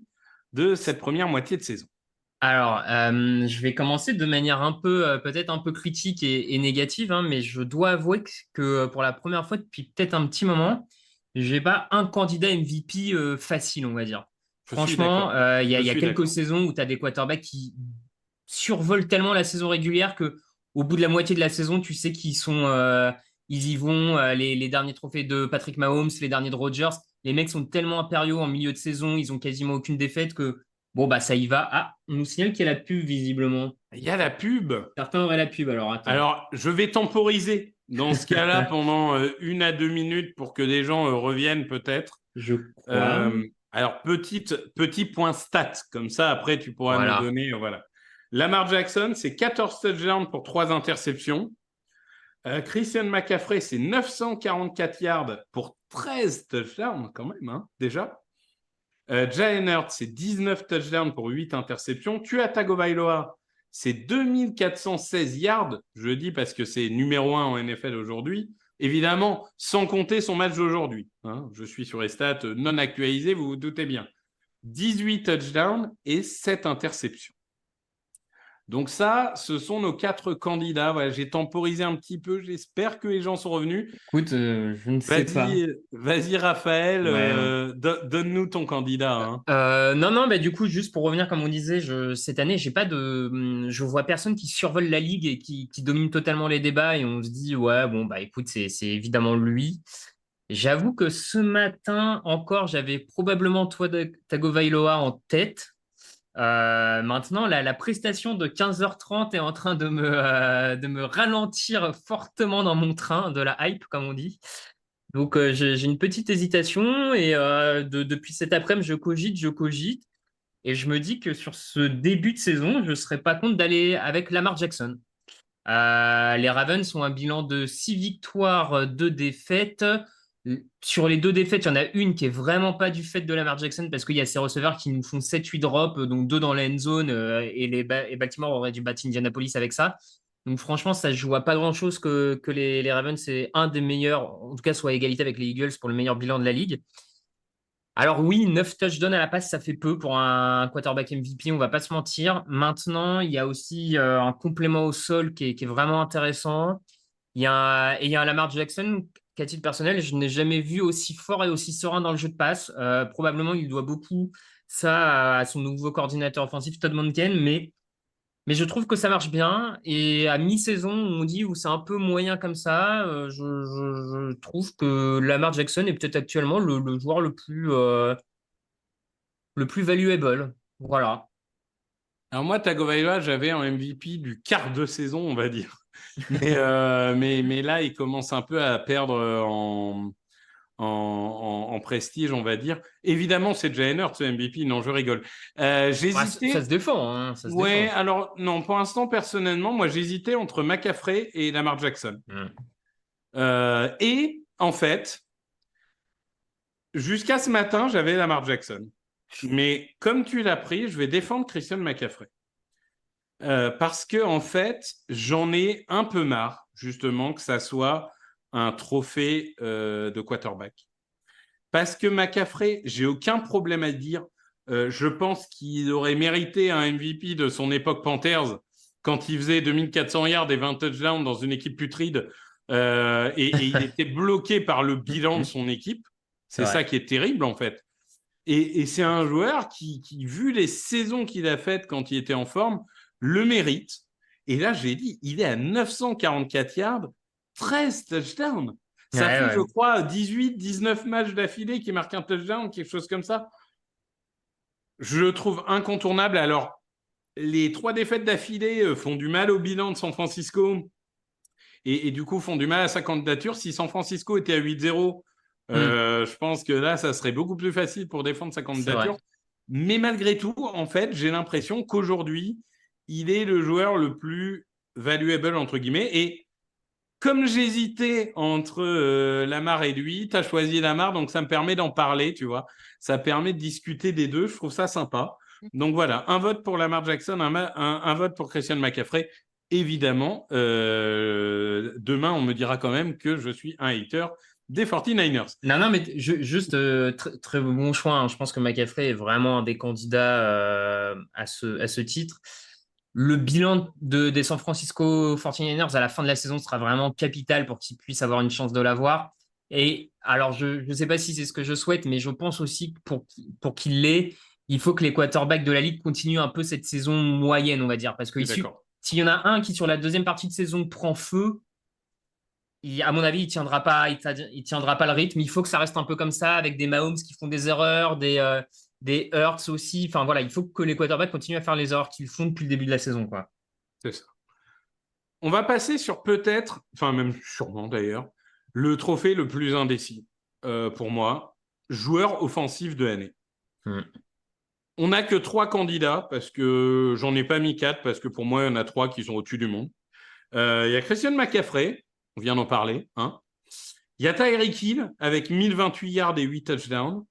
de cette première moitié de saison? Alors, je vais commencer de manière un peu, peut-être un peu critique et négative, hein, mais je dois avouer que pour la première fois depuis peut-être un petit moment, j'ai pas un candidat MVP facile, on va dire. Je suis Franchement, d'accord. il y Je a suis quelques d'accord. saisons où tu as des quarterbacks qui survolent tellement la saison régulière que au bout de la moitié de la saison, tu sais qu'ils sont, ils y vont. Les derniers trophées de Patrick Mahomes, les derniers de Rodgers, les mecs sont tellement impériaux en milieu de saison, ils ont quasiment aucune défaite que bon, bah, ça y va. Ah, on nous signale qu'il y a la pub, visiblement. Il y a la pub. Certains auraient la pub, alors attends. Alors, je vais temporiser dans ce cas-là pendant 1 à 2 minutes pour que les gens reviennent peut-être. Je crois. Alors, petit point stat, comme ça, après, tu pourras me Voilà. donner. Voilà. Lamar Jackson, c'est 14 touchdowns pour 3 interceptions. Christian McCaffrey, c'est 944 yards pour 13 touchdowns, quand même, hein, déjà. Jalen Hurts, c'est 19 touchdowns pour 8 interceptions. Tua Tagovailoa, c'est 2416 yards. Je le dis parce que c'est numéro 1 en NFL aujourd'hui. Évidemment, sans compter son match d'aujourd'hui. Hein. Je suis sur les stats non actualisées, vous vous doutez bien. 18 touchdowns et 7 interceptions. Donc ça, ce sont nos 4 candidats. Voilà, j'ai temporisé un petit peu. J'espère que les gens sont revenus. Écoute, je ne sais pas. Vas-y, Raphaël, Ouais, ouais. donne-nous ton candidat. Hein. Non, non, bah, du coup, juste pour revenir, comme on disait, cette année, j'ai pas de, je vois personne qui survole la ligue et qui domine totalement les débats et on se dit, ouais, bon, bah, écoute, c'est évidemment lui. J'avoue que ce matin encore, j'avais probablement Tua Tagovailoa en tête. Maintenant, la prestation de 15h30 est en train de me ralentir fortement dans mon train, de la hype, comme on dit. Donc, j'ai une petite hésitation et depuis cet après-midi, je cogite et je me dis que sur ce début de saison, je ne serais pas contre d'aller avec Lamar Jackson. Les Ravens ont un bilan de 6 victoires, 2 défaites. Sur les 2 défaites, il y en a une qui est vraiment pas du fait de Lamar Jackson parce qu'il y a ces receveurs qui nous font 7-8 drops, donc 2 dans la end zone et Baltimore aurait dû battre Indianapolis avec ça. Donc franchement, ça ne joue à pas grand-chose que les Ravens, c'est un des meilleurs, en tout cas soit à égalité avec les Eagles pour le meilleur bilan de la ligue. Alors oui, 9 touchdowns à la passe, ça fait peu pour un quarterback MVP, on va pas se mentir. Maintenant, il y a aussi un complément au sol qui est vraiment intéressant. Il y a un Lamar Jackson qu'à titre personnel, je n'ai jamais vu aussi fort et aussi serein dans le jeu de passe. Probablement, il doit beaucoup ça à son nouveau coordinateur offensif, Todd Monken, mais je trouve que ça marche bien. Et à mi-saison, on dit où c'est un peu moyen comme ça, je trouve que Lamar Jackson est peut-être actuellement le joueur le plus valuable. Voilà. Alors moi, Tagovailoa, j'avais en MVP du quart de saison, on va dire. Mais là, il commence un peu à perdre en prestige, on va dire. Évidemment, c'est Jalen Hurts, ce MVP. Non, je rigole. Ouais, ça se J'hésitais. défend, hein, ça se Ouais, défend. alors non, pour l'instant, personnellement, moi, j'hésitais entre McCaffrey et Lamar Jackson. Hmm. Et en fait, jusqu'à ce matin, j'avais Lamar Jackson. Mais comme tu l'as pris, je vais défendre Christian McCaffrey. Parce que en fait, j'en ai un peu marre, justement, que ça soit un trophée de quarterback. Parce que McCaffrey, j'ai aucun problème à le dire. Je pense qu'il aurait mérité un MVP de son époque Panthers quand il faisait 2400 yards et 20 touchdowns dans une équipe putride et il était bloqué par le bilan de son équipe. C'est C'est ça vrai. qui est terrible en fait. Et c'est un joueur qui, vu les saisons qu'il a faites quand il était en forme, le mérite. Et là, j'ai dit, il est à 944 yards, 13 touchdowns. Ouais, Ça fait, je ouais. crois, 18, 19 matchs d'affilée qui marquent un touchdown, quelque chose comme ça. Je le trouve incontournable. Alors, les 3 défaites d'affilée font du mal au bilan de San Francisco et du coup font du mal à sa candidature. Si San Francisco était à 8-0, Hmm. je pense que là, ça serait beaucoup plus facile pour défendre sa C'est vrai. candidature. Mais malgré tout, en fait, j'ai l'impression qu'aujourd'hui, il est le joueur le plus valuable, entre guillemets. Et comme j'hésitais entre Lamar et lui, tu as choisi Lamar, donc ça me permet d'en parler, tu vois. Ça permet de discuter des deux, je trouve ça sympa. Donc voilà, un vote pour Lamar Jackson, un vote pour Christian McCaffrey. Évidemment, demain, on me dira quand même que je suis un hater des 49ers. Non, non, mais juste très bon choix, hein. Je pense que McCaffrey est vraiment un des candidats à ce titre. Le bilan des San Francisco 49ers à la fin de la saison sera vraiment capital pour qu'ils puissent avoir une chance de l'avoir. Et alors, je ne sais pas si c'est ce que je souhaite, mais je pense aussi que pour qu'il l'ait, il faut que les quarterbacks de la ligue continuent un peu cette saison moyenne, on va dire. Parce que Je suis d'accord. s'il y en a un qui, sur la deuxième partie de saison, prend feu, à mon avis, il tiendra pas le rythme. Il faut que ça reste un peu comme ça, avec des Mahomes qui font des erreurs, des Hurts aussi. Enfin voilà, il faut que les quarterbacks continuent à faire les erreurs qu'ils font depuis le début de la saison, quoi. C'est ça. On va passer sur peut-être, enfin même sûrement d'ailleurs, le trophée le plus indécis pour moi, joueur offensif de l'année. Hmm. On n'a que 3 candidats parce que j'en ai pas mis 4 parce que pour moi, il y en a 3 qui sont au-dessus du monde. Il y a Christian McCaffrey, on vient d'en parler. Hein. Il y a Tyreek Hill avec 1028 yards et 8 touchdowns.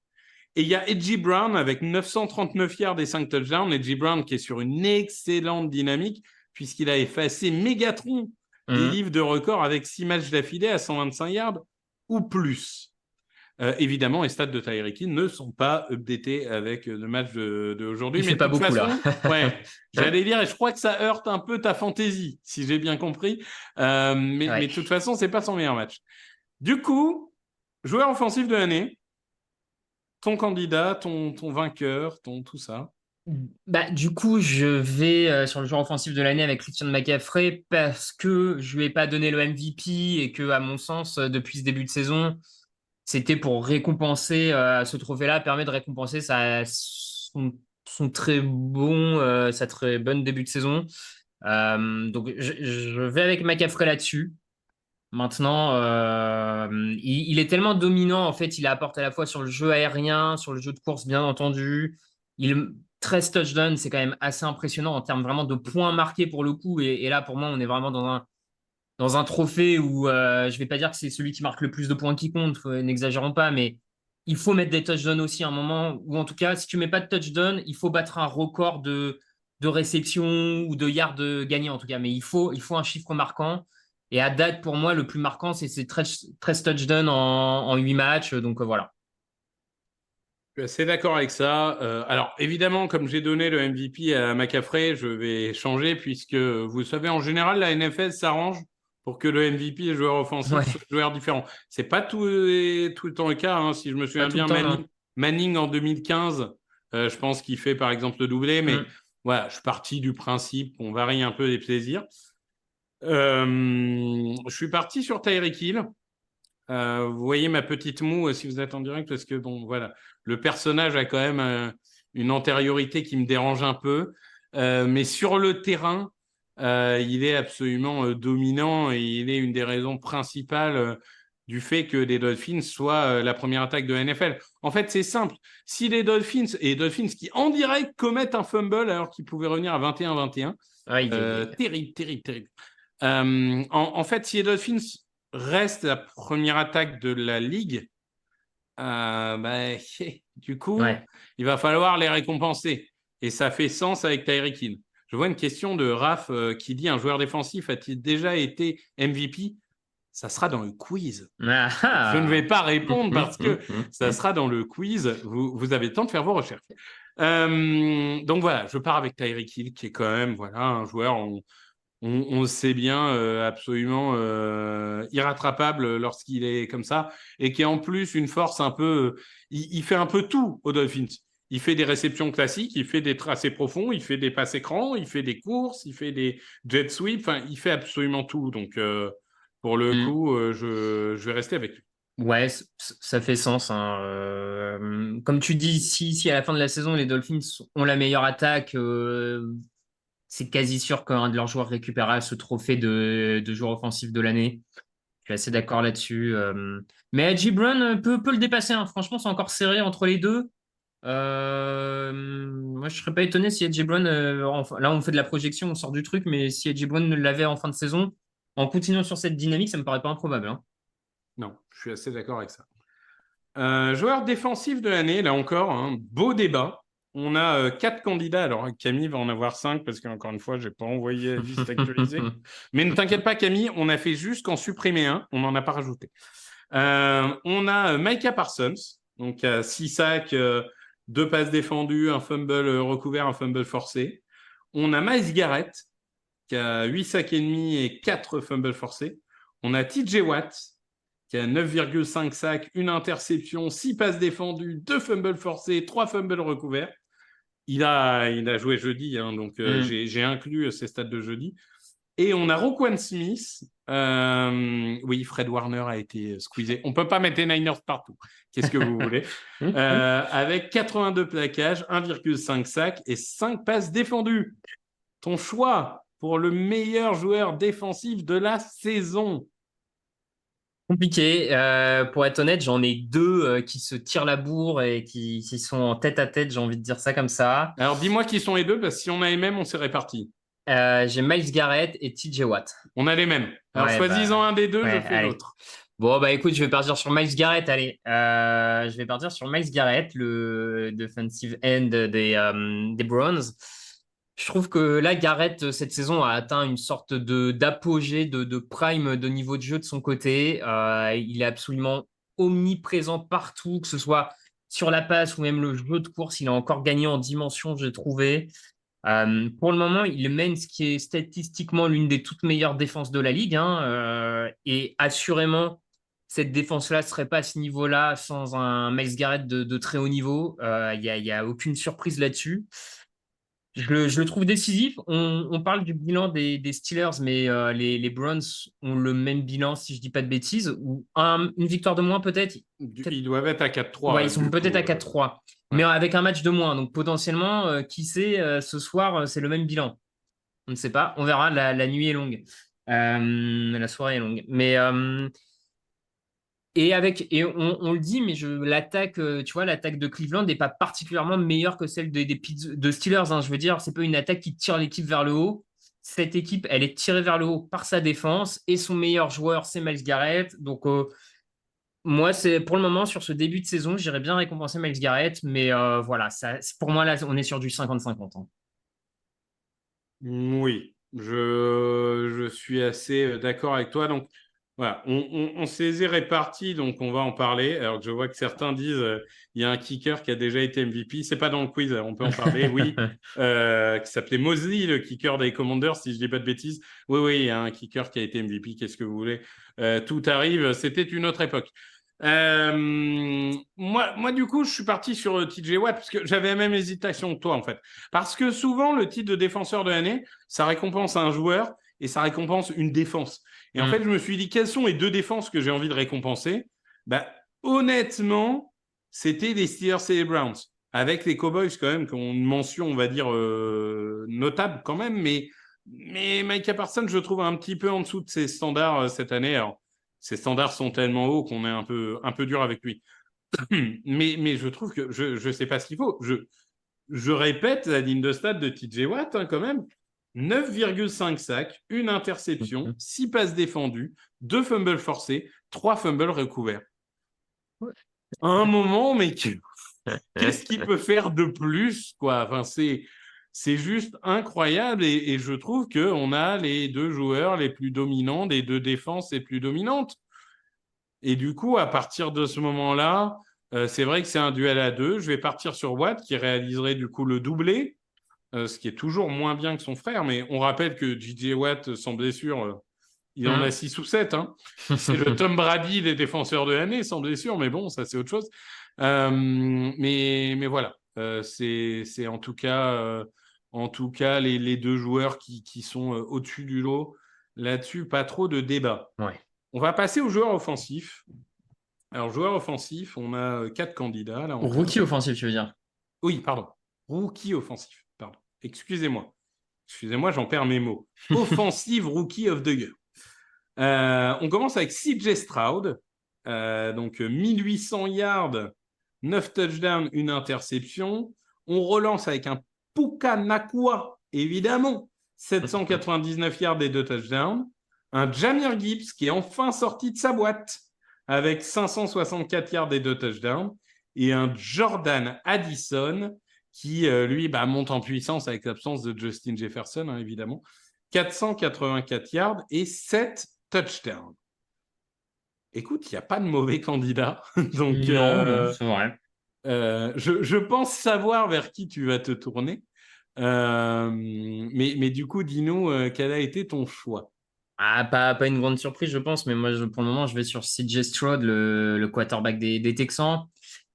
Et il y a Edgy Brown avec 939 yards et 5 touchdowns. Edgy Brown qui est sur une excellente dynamique puisqu'il a effacé Megatron des Hmm. livres de records avec 6 matchs d'affilée à 125 yards ou plus. Évidemment, les stats de Tyreek Hill ne sont pas updatés avec le match d'aujourd'hui. Il Mais fait de pas toute beaucoup là. façon, ouais, j'allais dire, et je crois que ça heurte un peu ta fantaisie, si j'ai bien compris. Mais Ouais. de toute façon, c'est pas son meilleur match. Du coup, joueur offensif de l'année, ton candidat, ton vainqueur, ton tout ça. Bah, du coup, je vais sur le joueur offensif de l'année avec Christian McCaffrey parce que je lui ai pas donné le MVP et que, à mon sens, depuis ce début de saison, c'était pour récompenser ce trophée-là, permet de récompenser son très bon, sa très bonne début de saison. Donc, je vais avec McCaffrey là-dessus. Maintenant, il est tellement dominant, en fait, il apporte à la fois sur le jeu aérien, sur le jeu de course, bien entendu. 13 touchdowns, c'est quand même assez impressionnant en termes vraiment de points marqués pour le coup. Et là, pour moi, on est vraiment dans un trophée où je vais pas dire que c'est celui qui marque le plus de points qui compte, n'exagérons pas, mais il faut mettre des touchdowns aussi à un moment, ou en tout cas, si tu mets pas de touchdown, il faut battre un record de réception ou de yards gagnés en tout cas, mais il faut un chiffre marquant. Et à date, pour moi, le plus marquant, c'est ces 13 touchdowns en 8 matchs. Donc voilà. Je suis assez d'accord avec ça. Alors, évidemment, comme j'ai donné le MVP à McCaffrey, je vais changer puisque, vous savez, en général, la NFL s'arrange pour que le MVP et le joueur offensif Ouais, soient des joueurs différents. C'est pas tout le temps le cas, hein. Si je me pas souviens tout le bien, temps, non. Manning en 2015, je pense qu'il fait par exemple le doublé, mais Mm. voilà, je suis parti du principe qu'on varie un peu les plaisirs. Je suis parti sur Tyreek Hill. Vous voyez ma petite moue si vous êtes en direct, parce que bon, voilà, le personnage a quand même une antériorité qui me dérange un peu. Mais sur le terrain, il est absolument dominant et il est une des raisons principales du fait que les Dolphins soient la première attaque de la NFL. En fait, c'est simple. Si les Dolphins, et les Dolphins qui en direct commettent un fumble alors qu'ils pouvaient revenir à 21-21, Aïe, aïe, aïe. terrible, terrible, terrible. En fait, si les Dolphins restent la première attaque de la ligue, bah, du coup, Ouais. il va falloir les récompenser. Et ça fait sens avec Tyreek Hill. Je vois une question de Raph qui dit un joueur défensif a-t-il déjà été MVP? Ça sera dans le quiz. Ah, Je ne vais ah. pas répondre parce que ça sera dans le quiz. Vous avez le temps de faire vos recherches. Donc voilà, je pars avec Tyreek Hill, qui est quand même voilà, un joueur, on le sait bien, absolument irrattrapable lorsqu'il est comme ça, et qui est en plus une force un peu. Il fait un peu tout aux Dolphins. Il fait des réceptions classiques, il fait des tracés profonds, il fait des passes écrans, il fait des courses, il fait des jet sweeps, enfin, il fait absolument tout. Donc, pour le Mm. coup, je vais rester avec lui. Ouais, ça fait sens, hein. Comme tu dis, si à la fin de la saison, les Dolphins ont la meilleure attaque, c'est quasi sûr qu'un de leurs joueurs récupérera ce trophée de joueur offensif de l'année. Je suis assez d'accord là-dessus. Mais Edgy Brown peut le dépasser, hein. Franchement, c'est encore serré entre les deux. Moi, je serais pas étonné si Edgy Brown, là, on fait de la projection, on sort du truc, mais si Edgy Brown l'avait en fin de saison, en continuant sur cette dynamique, ça me paraît pas improbable, hein. Non, je suis assez d'accord avec ça. Joueur défensif de l'année, là encore, un beau débat. On a 4 candidats. Alors, Camille va en avoir 5 parce qu'encore une fois, je n'ai pas envoyé la liste actualisée. Mais ne t'inquiète pas, Camille, on a fait juste qu'en supprimer un. On n'en a pas rajouté. On a Micah Parsons, donc 6 sacs, 2 passes défendues, un fumble recouvert, un fumble forcé. On a Myles Garrett, qui a 8 sacs et demi et 4 fumbles forcés. On a TJ Watt, qui a 9,5 sacs, une interception, 6 passes défendues, 2 fumbles forcés, 3 fumbles recouverts. Il a joué jeudi, hein, donc Hmm. j'ai inclus ces stats de jeudi. Et on a Roquan Smith. Oui, Fred Warner a été squeezé. On ne peut pas mettre les Niners partout. Qu'est-ce que vous voulez? Avec 82 plaquages, 1,5 sacs et 5 passes défendues. Ton choix pour le meilleur joueur défensif de la saison? Compliqué. Pour être honnête, j'en ai deux qui se tirent la bourre et qui sont en tête à tête, j'ai envie de dire ça comme ça. Alors, dis-moi qui sont les deux, parce que si on a les mêmes, on s'est répartis. J'ai Miles Garrett et TJ Watt. On a les mêmes. Alors, Ouais, choisis-en un des deux, je ouais, fais allez. l'autre. Bon, bah écoute, je vais partir sur Miles Garrett. Allez, je vais partir sur Miles Garrett, le defensive end des Browns. Je trouve que là, Garrett, cette saison, a atteint une sorte d'apogée, de prime de niveau de jeu de son côté. Il est absolument omniprésent partout, que ce soit sur la passe ou même le jeu de course. Il a encore gagné en dimension, j'ai trouvé. Pour le moment, il mène ce qui est statistiquement l'une des toutes meilleures défenses de la ligue, hein, et assurément, cette défense-là ne serait pas à ce niveau-là sans un Miles Garrett de très haut niveau. Il y a aucune surprise là-dessus. Je le trouve décisif. On parle du bilan des Steelers, mais les Browns ont le même bilan, si je dis pas de bêtises, ou une victoire de moins peut-être. Ils doivent être à 4-3, Ouais, ils sont du peut-être coup. à 4-3. Mais Ouais. avec un match de moins. Donc potentiellement, qui sait, ce soir, c'est le même bilan. On ne sait pas. On verra. La nuit est longue. La soirée est longue. On le dit, mais l'attaque, tu vois, l'attaque de Cleveland n'est pas particulièrement meilleure que celle de Steelers, hein. Je veux dire, c'est pas une attaque qui tire l'équipe vers le haut. Cette équipe, elle est tirée vers le haut par sa défense et son meilleur joueur, c'est Myles Garrett. Donc, moi, c'est pour le moment, sur ce début de saison, j'irais bien récompenser Myles Garrett, mais voilà, pour moi, là, on est sur du 50-50, hein. Oui, je suis assez d'accord avec toi. Donc, voilà, on s'est répartis, donc on va en parler. Alors que je vois que certains disent il y a un kicker qui a déjà été MVP. C'est pas dans le quiz, on peut en parler, oui. Qui s'appelait Mosley, le kicker des Commanders, si je dis pas de bêtises. Oui, oui, il y a un kicker qui a été MVP. Qu'est-ce que vous voulez? Tout arrive. C'était une autre époque. Moi, du coup, je suis parti sur TJ Watt parce que j'avais la même hésitation que toi, en fait. Parce que souvent, le titre de défenseur de l'année, ça récompense un joueur et ça récompense une défense. Et en fait, Mm. je me suis dit, quelles sont les deux défenses que j'ai envie de récompenser? Bah, honnêtement, c'était les Steelers et les Browns. Avec les Cowboys, quand même, qui ont une mention, on va dire, notable quand même. Mais Micah Parsons, je trouve un petit peu en dessous de ses standards cette année. Alors, ses standards sont tellement hauts qu'on est un peu dur avec lui. Mais je trouve que je sais pas ce qu'il faut. Je répète la ligne de stade de TJ Watt, hein, quand même. 9,5 sacs, une interception, 6 passes défendues, 2 fumbles forcés, 3 fumbles recouverts. À un moment, mais qu'est-ce qu'il peut faire de plus, quoi? Enfin, c'est juste incroyable et je trouve qu'on a les deux joueurs les plus dominants des deux défenses les plus dominantes. Et du coup, à partir de ce moment-là, c'est vrai que c'est un duel à deux. Je vais partir sur Watt qui réaliserait du coup le doublé, ce qui est toujours moins bien que son frère. Mais on rappelle que J.J. Watt, sans blessure, il en a Mm. 6 ou 7, hein. C'est le Tom Brady des défenseurs de l'année, sans blessure. Mais bon, ça, c'est autre chose. Mais voilà, c'est en tout cas les deux joueurs qui sont au-dessus du lot. Là-dessus, pas trop de débat. Ouais. On va passer aux joueurs offensifs. Alors, joueur offensif, on a quatre candidats, là Rookie encore. offensif, tu veux dire? Oui, pardon. Rookie offensif, pardon. Excusez-moi. Excusez-moi, j'en perds mes mots. Offensive Rookie of the Year. On commence avec CJ Stroud. Donc, 1800 yards, 9 touchdowns, une interception. On relance avec un Puka Nakua, évidemment. 799 yards et 2 touchdowns. Un Jahmyr Gibbs qui est enfin sorti de sa boîte avec 564 yards et 2 touchdowns. Et un Jordan Addison qui, lui, monte en puissance avec l'absence de Justin Jefferson, hein, évidemment. 484 yards et 7 touchdowns. Écoute, il n'y a pas de mauvais candidat. Donc, Non, non, c'est vrai. je pense savoir vers qui tu vas te tourner. Mais du coup, dis-nous, quel a été ton choix? Ah, pas une grande surprise, je pense, mais moi, pour le moment, je vais sur CJ Stroud, le quarterback des Texans.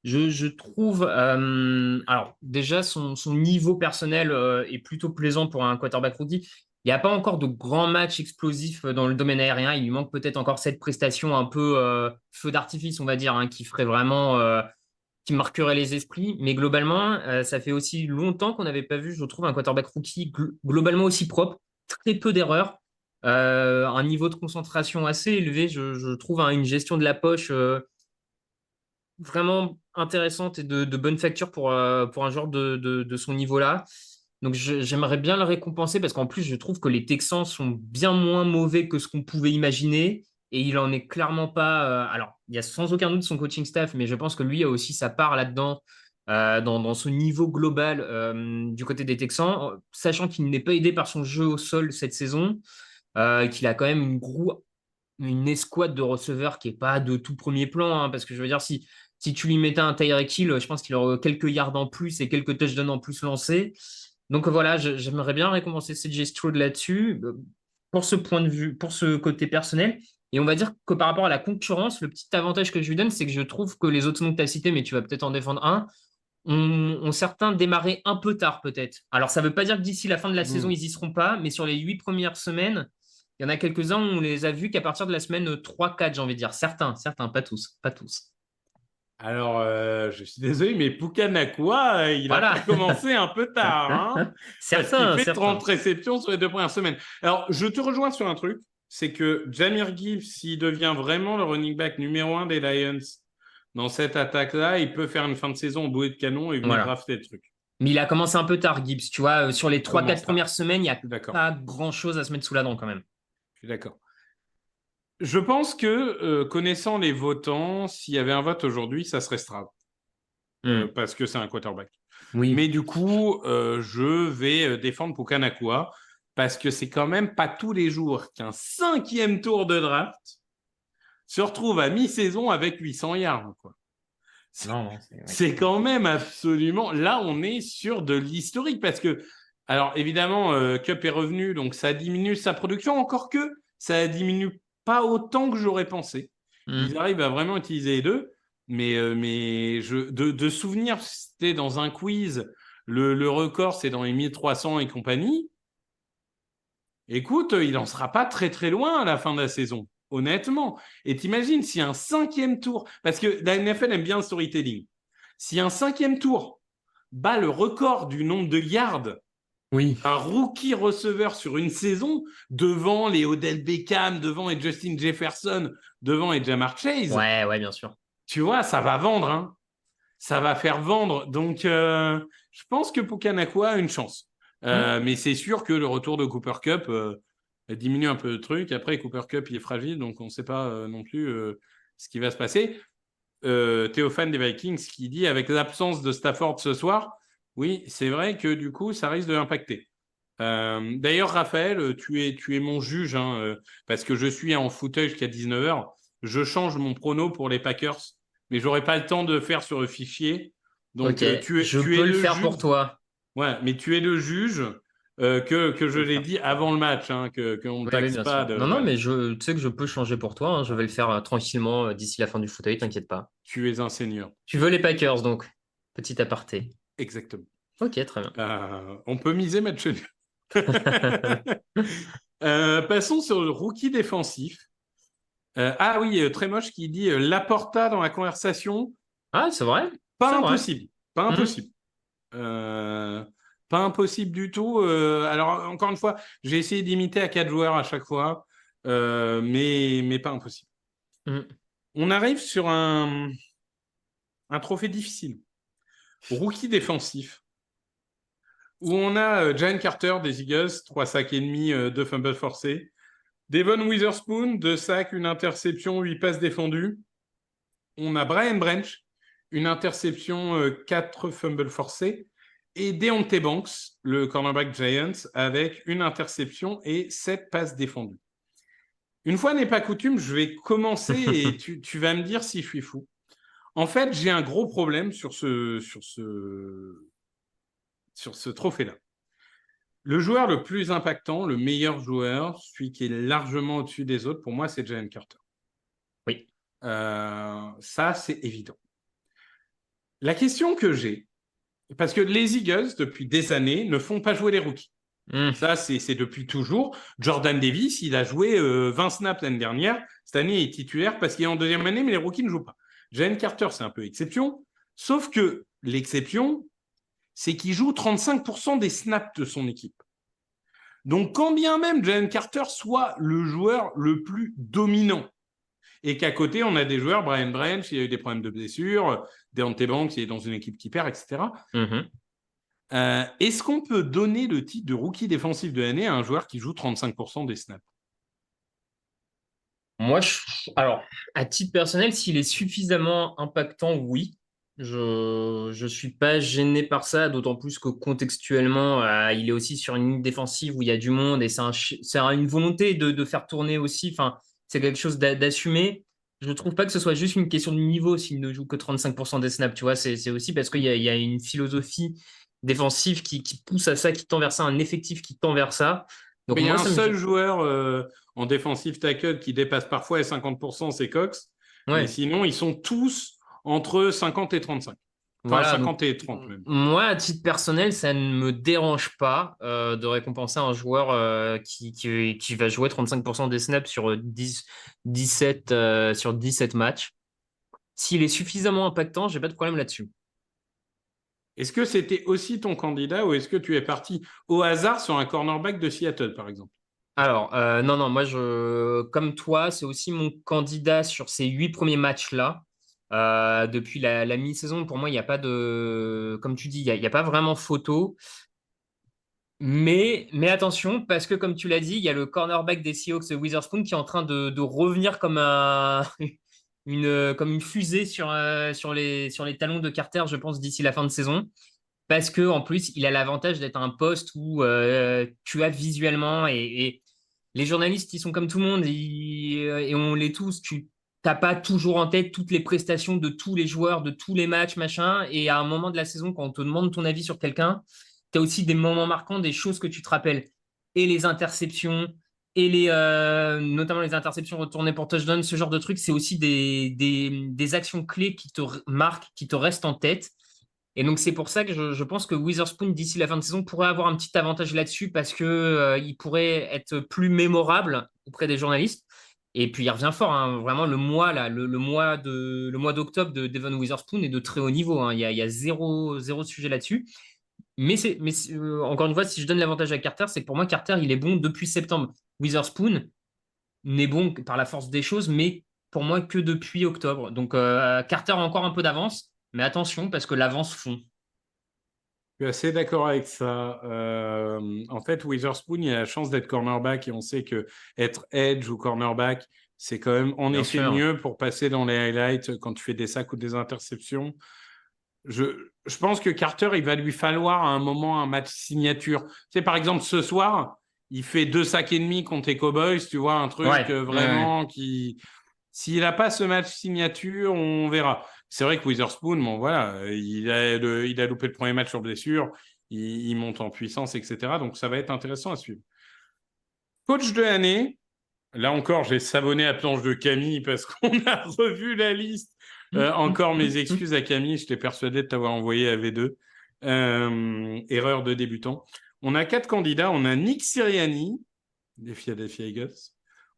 Je trouve, alors déjà, son niveau personnel est plutôt plaisant pour un quarterback rookie. Il n'y a pas encore de grands matchs explosifs dans le domaine aérien. Il lui manque peut-être encore cette prestation un peu feu d'artifice, on va dire, hein, qui ferait vraiment, qui marquerait les esprits. Mais globalement, ça fait aussi longtemps qu'on n'avait pas vu, je trouve, un quarterback rookie globalement aussi propre, très peu d'erreurs, un niveau de concentration assez élevé. Je trouve, hein, une gestion de la poche vraiment intéressante et de bonne facture pour un joueur de son niveau-là. Donc j'aimerais bien le récompenser parce qu'en plus, je trouve que les Texans sont bien moins mauvais que ce qu'on pouvait imaginer. Et il en est clairement pas. Alors, il y a sans aucun doute son coaching staff, mais je pense que lui a aussi sa part là-dedans, dans ce niveau global du côté des Texans, sachant qu'il n'est pas aidé par son jeu au sol cette saison, qu'il a quand même une escouade de receveurs qui est pas de tout premier plan, hein, parce que je veux dire, si tu lui mettais un Tyreek Hill, je pense qu'il aurait quelques yards en plus et quelques touchdowns en plus lancés. Donc voilà, j'aimerais bien récompenser CJ Stroud là-dessus, pour ce point de vue, pour ce côté personnel. Et on va dire que par rapport à la concurrence, le petit avantage que je lui donne, c'est que je trouve que les autres noms que tu as cités, mais tu vas peut-être en défendre un, ont certains démarré un peu tard peut-être. Alors ça ne veut pas dire que d'ici la fin de la saison, Hmm. ils n'y seront pas, mais sur les 8 premières semaines, il y en a quelques-uns où on les a vus qu'à partir de la semaine 3-4, j'ai envie de dire. Certains, pas tous, pas tous. Alors, je suis désolé, mais Puka Nacua, il n'a Voilà. pas commencé un peu tard, hein, parce qu'il Certains, fait certains. 30 réceptions sur les 2 premières semaines. Alors, je te rejoins sur un truc, c'est que Jahmyr Gibbs, s'il devient vraiment le running back numéro 1 des Lions dans cette attaque-là, il peut faire une fin de saison au bouée de canon et venir Voilà. rafler le truc. Mais il a commencé un peu tard, Gibbs. Tu vois, sur les Il 3-4 commence tard. premières semaines, il n'y a Je suis d'accord. pas grand-chose à se mettre sous la dent quand même. Je suis d'accord. Je pense que, connaissant les votants, s'il y avait un vote aujourd'hui, ça serait Stroud, Hmm. parce que c'est un quarterback. Oui. Mais du coup, je vais défendre Puka Nacua parce que c'est quand même pas tous les jours qu'un 5e tour de draft se retrouve à mi-saison avec 800 yards, quoi. Non, non, ouais. C'est quand même absolument. Là, on est sur de l'historique parce que, alors évidemment, Cup est revenu, donc ça diminue sa production, encore que ça diminue pas autant que j'aurais pensé. Hmm. Ils arrivent à vraiment utiliser les deux, mais de souvenir, c'était dans un quiz, le record, c'est dans les 1300 et compagnie. Écoute, il n'en sera pas très très loin à la fin de la saison, honnêtement. Et t'imagines si un 5e tour, parce que la NFL aime bien le storytelling, si un 5e tour bat le record du nombre de yards Oui. d'un rookie receveur sur une saison, devant les Odell Beckham, devant les Justin Jefferson, devant les Jamar Chase, Ouais, ouais, bien sûr. tu vois, ça va vendre, hein. Ça va faire vendre. Donc, je pense que Puka Nacua a une chance. Hmm. Mais c'est sûr que le retour de Cooper Cup diminue un peu le truc. Après, Cooper Cup, il est fragile, donc on ne sait pas non plus ce qui va se passer. Théophane des Vikings qui dit avec l'absence de Stafford ce soir, oui, c'est vrai que du coup, ça risque de l'impacter. D'ailleurs, Raphaël, tu es mon juge, hein, parce que je suis en fauteuil jusqu'à 19h. Je change mon prono pour les Packers, mais j'aurai pas le temps de faire sur le fichier. Donc, Ok, je tu es peux le le faire juge. pour toi. Ouais, mais tu es le juge que Je je peux le l'ai faire. dit avant le match, hein, qu'on ne Oui, oui, taxe bien pas sûr. de. Non, non, Voilà. mais tu sais que je peux changer pour toi, hein. Je vais le faire tranquillement d'ici la fin du fauteuil, t'inquiète pas. Tu es un seigneur. Tu veux les Packers, donc. Petit aparté. Exactement. Ok, très bien. On peut miser match nul. Passons sur le rookie défensif. Ah oui, très moche qui dit Laporta dans la conversation. Ah, c'est vrai? Pas C'est vrai. impossible. Pas Hmm. impossible. Euh, Pas impossible du tout. Alors, encore une fois, j'ai essayé d'imiter à 4 joueurs à chaque fois, mais pas impossible. Hmm. On arrive sur un trophée difficile. Rookie défensif, où on a Jalen Carter des Eagles, 3 sacs et demi, 2 fumbles forcés. Devon Witherspoon, 2 sacs, une interception, 8 passes défendues. On a Brian Branch, une interception, 4 fumbles forcés. Et Deontay Banks, le cornerback Giants, avec une interception et 7 passes défendues. Une fois n'est pas coutume, je vais commencer et tu vas me dire si je suis fou. En fait, j'ai un gros problème sur ce trophée-là. Le joueur le plus impactant, le meilleur joueur, celui qui est largement au-dessus des autres, pour moi, c'est Jalen Carter. Oui. Ça, c'est évident. La question que j'ai, parce que les Eagles, depuis des années, ne font pas jouer les rookies. Hmm. Ça, c'est depuis toujours. Jordan Davis, il a joué 20 snaps l'année dernière. Cette année, il est titulaire parce qu'il est en deuxième année, mais les rookies ne jouent pas. Jalen Carter, c'est un peu exception. Sauf que l'exception, c'est qu'il joue 35% des snaps de son équipe. Donc, quand bien même Jalen Carter soit le joueur le plus dominant, et qu'à côté, on a des joueurs, Brian Branch, il a eu des problèmes de blessure, Deontay Banks, il est dans une équipe qui perd, etc. Mhm. Est-ce qu'on peut donner le titre de rookie défensif de l'année à un joueur qui joue 35% des snaps? Moi, alors, à titre personnel, s'il est suffisamment impactant, oui. Je suis pas gêné par ça, d'autant plus que contextuellement, il est aussi sur une ligne défensive où il y a du monde et c'est une volonté de faire tourner aussi. Enfin, c'est quelque chose d'assumer. Je ne trouve pas que ce soit juste une question de niveau s'il ne joue que 35% des snaps. Tu vois, c'est aussi parce qu'il y a une philosophie défensive qui pousse à ça, qui tend vers ça, un effectif qui tend vers ça. Donc Il y a moi, un ça me seul gêne. joueur en défensive tackle qui dépasse parfois les 50%, c'est Cox. Mais Ouais. sinon, ils sont tous entre 50 et 35. Enfin, Voilà, donc 50 et 30 même. moi, à titre personnel, ça ne me dérange pas de récompenser un joueur qui va jouer 35% des snaps sur 17 matchs. s'il est suffisamment impactant, j'ai pas de problème là-dessus. Est-ce que c'était aussi ton candidat ou est-ce que tu es parti au hasard sur un cornerback de Seattle, par exemple? Alors, non, non, moi, comme toi, c'est aussi mon candidat sur ces 8 premiers matchs-là. Depuis la mi-saison, pour moi, il n'y a pas de. Comme tu dis, il y a pas vraiment photo. Mais attention, parce que comme tu l'as dit, il y a le cornerback des Seahawks, Witherspoon, qui est en train de revenir comme comme une fusée sur les talons de Carter, je pense, d'ici la fin de saison. Parce que en plus, il a l'avantage d'être un poste où tu as visuellement et les journalistes, ils sont comme tout le monde et on l'est tous. Tu n'as pas toujours en tête toutes les prestations de tous les joueurs, de tous les matchs, machin. Et à un moment de la saison, quand on te demande ton avis sur quelqu'un, tu as aussi des moments marquants, des choses que tu te rappelles. Et les interceptions, notamment les interceptions retournées pour touchdown, ce genre de trucs, c'est aussi des actions clés qui te marquent, qui te restent en tête. Et donc, c'est pour ça que je pense que Witherspoon, d'ici la fin de saison, pourrait avoir un petit avantage là-dessus parce que, il pourrait être plus mémorable auprès des journalistes. Et puis, il revient fort, hein. Vraiment, le mois, là, le mois d'octobre de Devon Witherspoon est de très haut niveau, hein. Il y a zéro sujet là-dessus. Encore une fois, si je donne l'avantage à Carter, c'est que pour moi, Carter, il est bon depuis septembre. Witherspoon n'est bon par la force des choses, mais pour moi, que depuis octobre. Donc, Carter a encore un peu d'avance, mais attention parce que l'avance fond. Je suis assez d'accord avec ça. En fait, Witherspoon, il a la chance d'être cornerback et on sait que être edge ou cornerback, c'est quand même en Bien effet sûr. mieux pour passer dans les highlights quand tu fais des sacs ou des interceptions. Je pense que Carter, il va lui falloir à un moment un match signature. Tu sais, par exemple, ce soir, il fait 2 sacs et demi contre les Cowboys, tu vois, un truc Ouais, ouais. vraiment qui. S'il n'a pas ce match signature, on verra. C'est vrai que Witherspoon, bon, voilà, il a loupé le premier match sur blessure, il monte en puissance, etc. Donc ça va être intéressant à suivre. Coach de l'année, là encore, j'ai savonné à planche de Camille parce qu'on a revu la liste. Encore mes excuses à Camille, je t'ai persuadé de t'avoir envoyé à V2. Erreur de débutant. On a 4 candidats. On a Nick Sirianni des Philadelphia Eagles.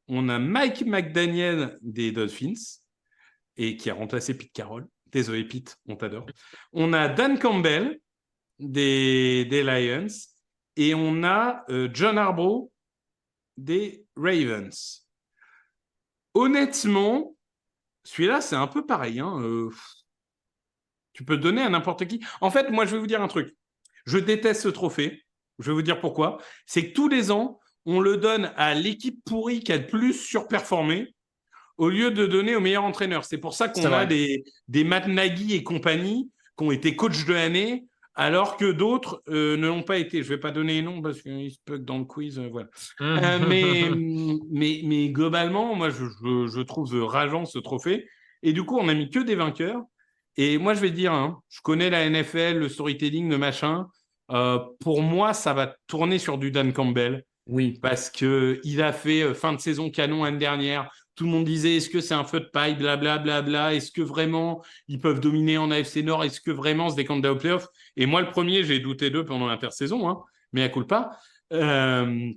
On a Mike McDaniel des Dolphins et qui a remplacé Pete Carroll. Désolé Pete, on t'adore. On a Dan Campbell des Lions et on a John Harbaugh des Ravens. Honnêtement, celui-là, c'est un peu pareil. Hein. Tu peux donner à n'importe qui. En fait, moi, je vais vous dire un truc. Je déteste ce trophée. Je vais vous dire pourquoi. C'est que tous les ans, on le donne à l'équipe pourrie qui a le plus surperformé au lieu de donner au meilleur entraîneur. C'est pour ça C'est qu'on a vrai. des Matt Nagy et compagnie qui ont été coach de l'année, alors que d'autres ne l'ont pas été. Je ne vais pas donner les noms parce qu'ils se bug dans le quiz. Voilà. Mais globalement, moi, je trouve rageant ce trophée. Et du coup, on n'a mis que des vainqueurs. Et moi, je vais dire, hein, je connais la NFL, le storytelling, le machin. Pour moi, ça va tourner sur du Dan Campbell Oui. parce qu'il a fait fin de saison canon l'année dernière. Tout le monde disait est-ce que c'est un feu de paille, blablabla, bla. Est-ce que vraiment ils peuvent dominer en AFC Nord, est-ce que vraiment c'est des candidats au playoff. Et moi, le premier, j'ai douté d'eux pendant l'intersaison, hein, mais à coup pas. Bon,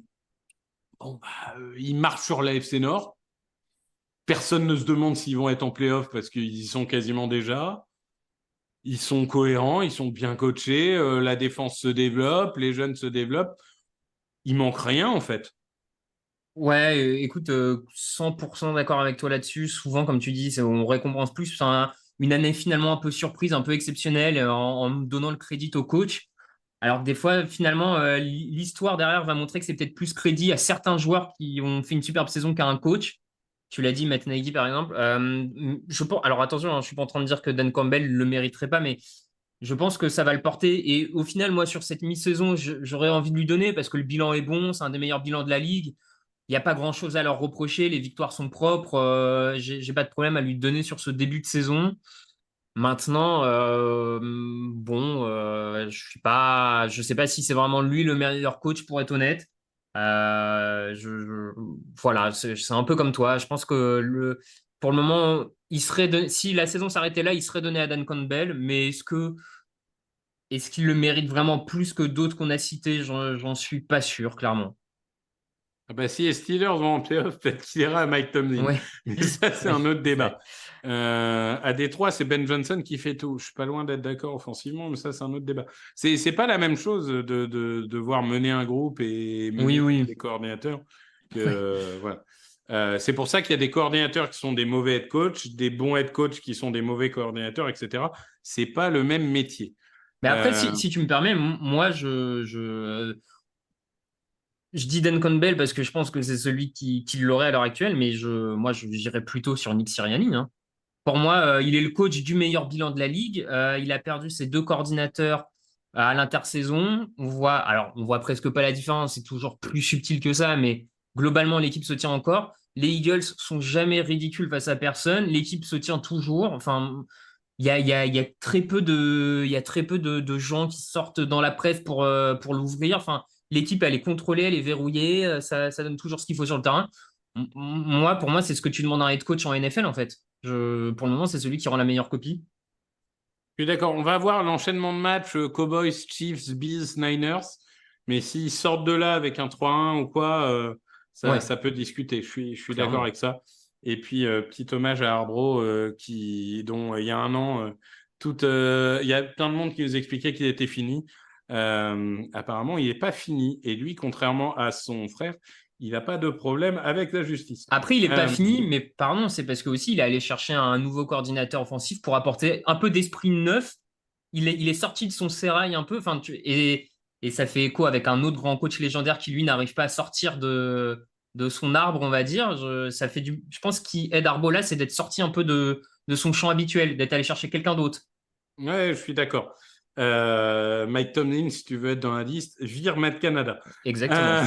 bah, ils marchent sur l'AFC Nord. Personne ne se demande s'ils vont être en playoff parce qu'ils y sont quasiment déjà. Ils sont cohérents, ils sont bien coachés, la défense se développe, les jeunes se développent. Il manque rien en fait. Ouais, écoute, 100% d'accord avec toi là-dessus. Souvent, comme tu dis, on récompense plus une année finalement un peu surprise, un peu exceptionnelle, en donnant le crédit au coach. Alors que des fois, finalement, l'histoire derrière va montrer que c'est peut-être plus crédit à certains joueurs qui ont fait une superbe saison qu'à un coach. Tu l'as dit, Matt Nagy, par exemple. Alors attention, hein, je suis pas en train de dire que Dan Campbell le mériterait pas, mais je pense que ça va le porter. Et au final, moi, sur cette mi-saison, j'aurais envie de lui donner parce que le bilan est bon, c'est un des meilleurs bilans de la ligue. Il n'y a pas grand-chose à leur reprocher. Les victoires sont propres. J'ai pas de problème à lui donner sur ce début de saison. Maintenant, bon, je sais pas si c'est vraiment lui le meilleur coach pour être honnête. Voilà, c'est un peu comme toi. Je pense que pour le moment, si la saison s'arrêtait là, il serait donné à Dan Campbell. Mais est-ce qu'il le mérite vraiment plus que d'autres qu'on a cités? J'en suis pas sûr, clairement. Ah bah, si les Steelers vont en playoff, peut-être qu'il ira à Mike Tomlin. Ouais, Mais ça, c'est ouais, un autre débat. À Détroit, c'est Ben Johnson qui fait tout. Je suis pas loin d'être d'accord offensivement, mais ça, c'est un autre débat. C'est pas la même chose de devoir mener un groupe et Oui, mener oui. des coordinateurs Ouais. que voilà. C'est pour ça qu'il y a des coordinateurs qui sont des mauvais head coach, des bons head coach qui sont des mauvais coordinateurs, etc. C'est pas le même métier. Mais après, Euh, si tu me permets, moi, je dis Dan Campbell parce que je pense que c'est celui qui l'aurait à l'heure actuelle, mais moi, j'irais plutôt sur Nick Sirianni, hein. Pour moi, il est le coach du meilleur bilan de la ligue. Il a perdu ses deux coordinateurs à l'intersaison. On voit presque pas la différence. C'est toujours plus subtil que ça, mais globalement, l'équipe se tient encore. Les Eagles sont jamais ridicules face à personne. L'équipe se tient toujours. Enfin, il y a très peu de gens qui sortent dans la presse pour l'ouvrir. Enfin, l'équipe, elle est contrôlée, elle est verrouillée. Ça donne toujours ce qu'il faut sur le terrain. Pour moi, c'est ce que tu demandes à un head coach en NFL, en fait. Pour le moment, c'est celui qui rend la meilleure copie. Je suis d'accord. On va voir l'enchaînement de matchs Cowboys, Chiefs, Bills, Niners. Mais s'ils sortent de là avec un 3-1 ou quoi, Ouais, ça peut discuter. Je suis d'accord clairement. avec ça. Et puis, petit hommage à Arbro, dont il y a un an, il y a plein de monde qui nous expliquait qu'il était fini. Apparemment, il n'est pas fini. Et lui, contrairement à son frère, il n'a pas de problème avec la justice. Après, il n'est pas Euh, fini, mais pardon, c'est parce que aussi il est allé chercher un nouveau coordinateur offensif pour apporter un peu d'esprit neuf. Il est sorti de son sérail un peu, et ça fait écho avec un autre grand coach légendaire qui lui n'arrive pas à sortir de son arbre, on va dire. Je pense qu'il aide Arbola, c'est d'être sorti un peu de son champ habituel, d'être allé chercher quelqu'un d'autre. Ouais, je suis d'accord. Mike Tomlin, si tu veux être dans la liste, vire Matt Canada. Exactement.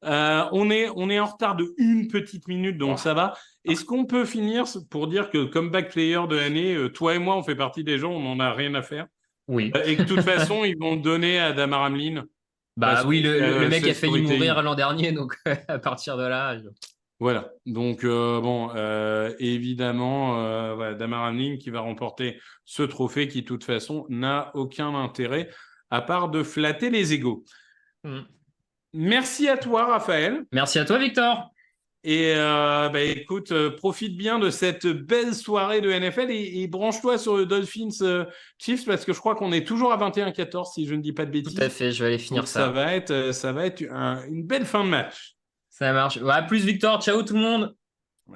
Euh, on est en retard de une petite minute, donc ça va. Est-ce qu'on peut finir pour dire que comeback player de l'année, toi et moi, on fait partie des gens, on n'en a rien à faire. Oui. Et que de toute façon, ils vont le donner à Damar Hamlin Bah parce que oui, le mec c'est le a failli mourir storytelling. l'an dernier, donc à partir de là. Voilà. Donc, bon, évidemment, voilà, Damar Hamlin qui va remporter ce trophée qui, de toute façon, n'a aucun intérêt à part de flatter les égaux. Hmm. Merci à toi, Raphaël. Merci à toi, Victor. Et bah, écoute, profite bien de cette belle soirée de NFL et branche-toi sur le Dolphins Chiefs parce que je crois qu'on est toujours à 21-14 si je ne dis pas de Tout à bêtises. fait, je vais aller finir Donc ça ça. va être, une belle fin de match. Ça marche. Ouais, à plus, Victor. Ciao, tout le monde.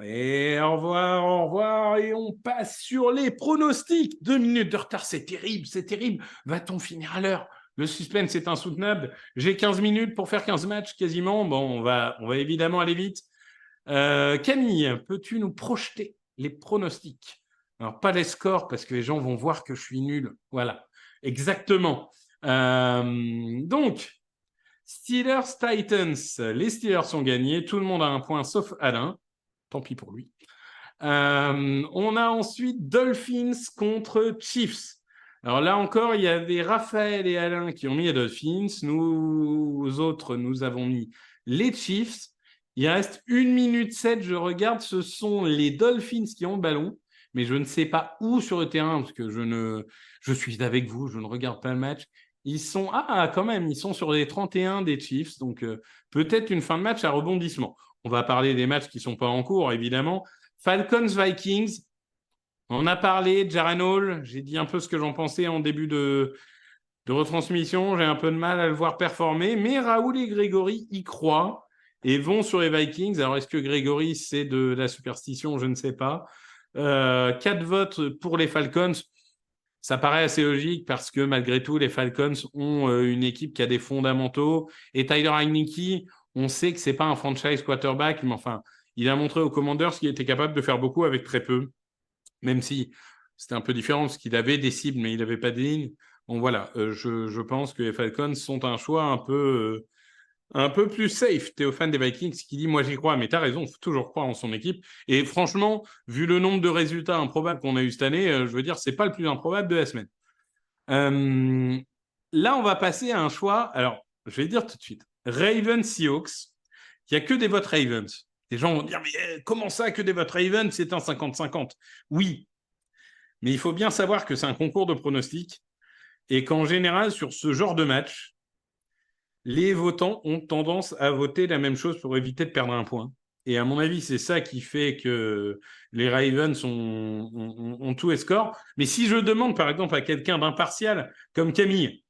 Et au revoir, et on passe sur les pronostics. 2 minutes de retard, c'est terrible, c'est terrible. Va-t-on finir à l'heure? Le suspense est insoutenable. J'ai 15 minutes pour faire 15 matchs quasiment. Bon, on va évidemment aller vite. Camille, peux-tu nous projeter les pronostics? Alors, pas les scores, parce que les gens vont voir que je suis nul. Voilà, exactement. Donc, Steelers-Titans, les Steelers sont gagnés. Tout le monde a un point, sauf Alain. Tant pis pour lui. On a ensuite Dolphins contre Chiefs. Alors là encore, il y avait Raphaël et Alain qui ont mis les Dolphins. Nous autres, nous avons mis les Chiefs. Il reste 1 minute 7. Je regarde, ce sont les Dolphins qui ont le ballon, mais je ne sais pas où sur le terrain parce que je suis avec vous, je ne regarde pas le match. Ils sont, quand même, ils sont sur les 31 des Chiefs, donc peut-être une fin de match à rebondissement. On va parler des matchs qui ne sont pas en cours, évidemment. Falcons-Vikings, on a parlé. Jaren Hall, j'ai dit un peu ce que j'en pensais en début de retransmission. J'ai un peu de mal à le voir performer, mais Raoul et Grégory y croient et vont sur les Vikings. Alors, est-ce que Grégory, c'est de la superstition? Je ne sais pas. 4 votes pour les Falcons. Ça paraît assez logique parce que malgré tout, les Falcons ont une équipe qui a des fondamentaux. Et Tyler Heinicke, on sait que ce n'est pas un franchise quarterback, mais enfin, il a montré aux Commanders qu'il était capable de faire beaucoup avec très peu, même si c'était un peu différent parce qu'il avait des cibles, mais il n'avait pas des lignes. Bon, voilà, je pense que les Falcons sont un choix un peu plus safe. Théophane des Vikings qui dit moi j'y crois, mais tu as raison, il faut toujours croire en son équipe. Et franchement, vu le nombre de résultats improbables qu'on a eu cette année, je veux dire, c'est pas le plus improbable de la semaine. Euh, Là, on va passer à un choix. Alors, je vais dire tout de suite Ravens Seahawks. Il n'y a que des votes Ravens. Les gens vont dire mais comment ça que des votes Ravens? C'est un 50-50. Oui, mais il faut bien savoir que c'est un concours de pronostics et qu'en général, sur ce genre de match, les votants ont tendance à voter la même chose pour éviter de perdre un point. Et à mon avis, c'est ça qui fait que les Ravens ont tout et score. Mais si je demande, par exemple, à quelqu'un d'impartial, comme Camille,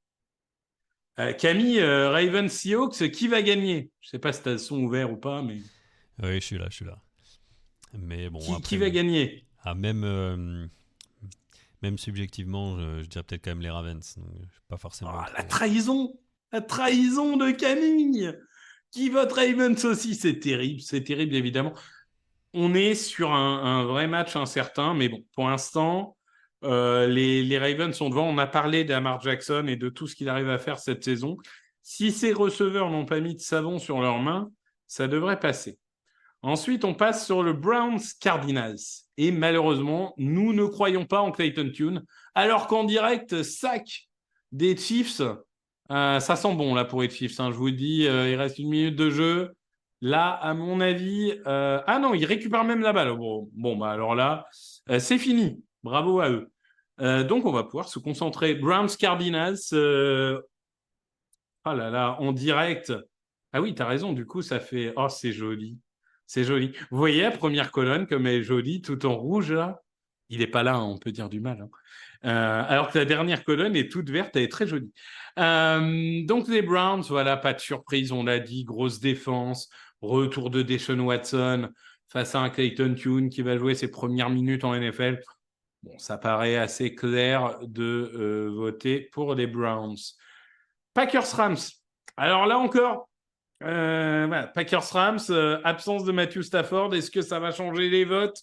Ravens Seahawks, qui va gagner? Je ne sais pas si tu as le son ouvert ou pas, mais Oui, je suis là. Mais bon, qui après, va gagner? ah, même subjectivement, je dirais peut-être quand même les Ravens. Donc, je suis pas Oh, forcément la trop. trahison! La trahison de Camille! Qui vote Ravens aussi? C'est terrible, évidemment. On est sur un vrai match incertain, mais bon, pour l'instant, les Ravens sont devant. On a parlé d'Amar Jackson et de tout ce qu'il arrive à faire cette saison. Si ces receveurs n'ont pas mis de savon sur leurs mains, ça devrait passer. Ensuite, on passe sur le Browns Cardinals. Et malheureusement, nous ne croyons pas en Clayton Tune, alors qu'en direct, sac des Chiefs, ça sent bon là pour les Chiefs. Hein. Je vous dis, il reste 1 minute de jeu. Là, à mon avis, ah non, ils récupèrent même la balle. Bon bah alors là, c'est fini. Bravo à eux. Donc, on va pouvoir se concentrer. Browns Cardinals, oh là là, en direct. Ah oui, tu as raison, du coup, ça fait. Oh, c'est joli. C'est joli. Vous voyez la première colonne, comme elle est jolie, tout en rouge, là? Il n'est pas là, hein, on peut dire du mal. Hein. Alors que la dernière colonne est toute verte, elle est très jolie. Donc, les Browns, voilà, pas de surprise, on l'a dit, grosse défense, retour de Deshaun Watson face à un Clayton Tune qui va jouer ses premières minutes en NFL. Bon, ça paraît assez clair de voter pour les Browns. Packers-Rams. Alors là encore, voilà, Packers-Rams, absence de Matthew Stafford. Est-ce que ça va changer les votes?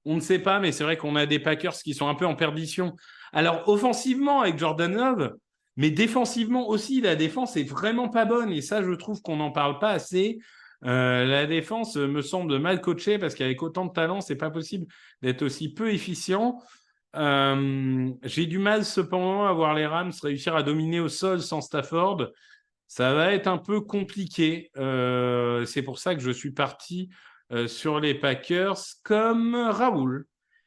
On ne sait pas, mais c'est vrai qu'on a des Packers qui sont un peu en perdition. Alors, offensivement, avec Jordan Love, mais défensivement aussi, la défense est vraiment pas bonne. Et ça, je trouve qu'on n'en parle pas assez. La défense me semble mal coachée parce qu'avec autant de talent, c'est pas possible d'être aussi peu efficient. J'ai du mal cependant à voir les Rams réussir à dominer au sol sans Stafford. Ça va être un peu compliqué. C'est pour ça que je suis parti sur les Packers comme Raoul.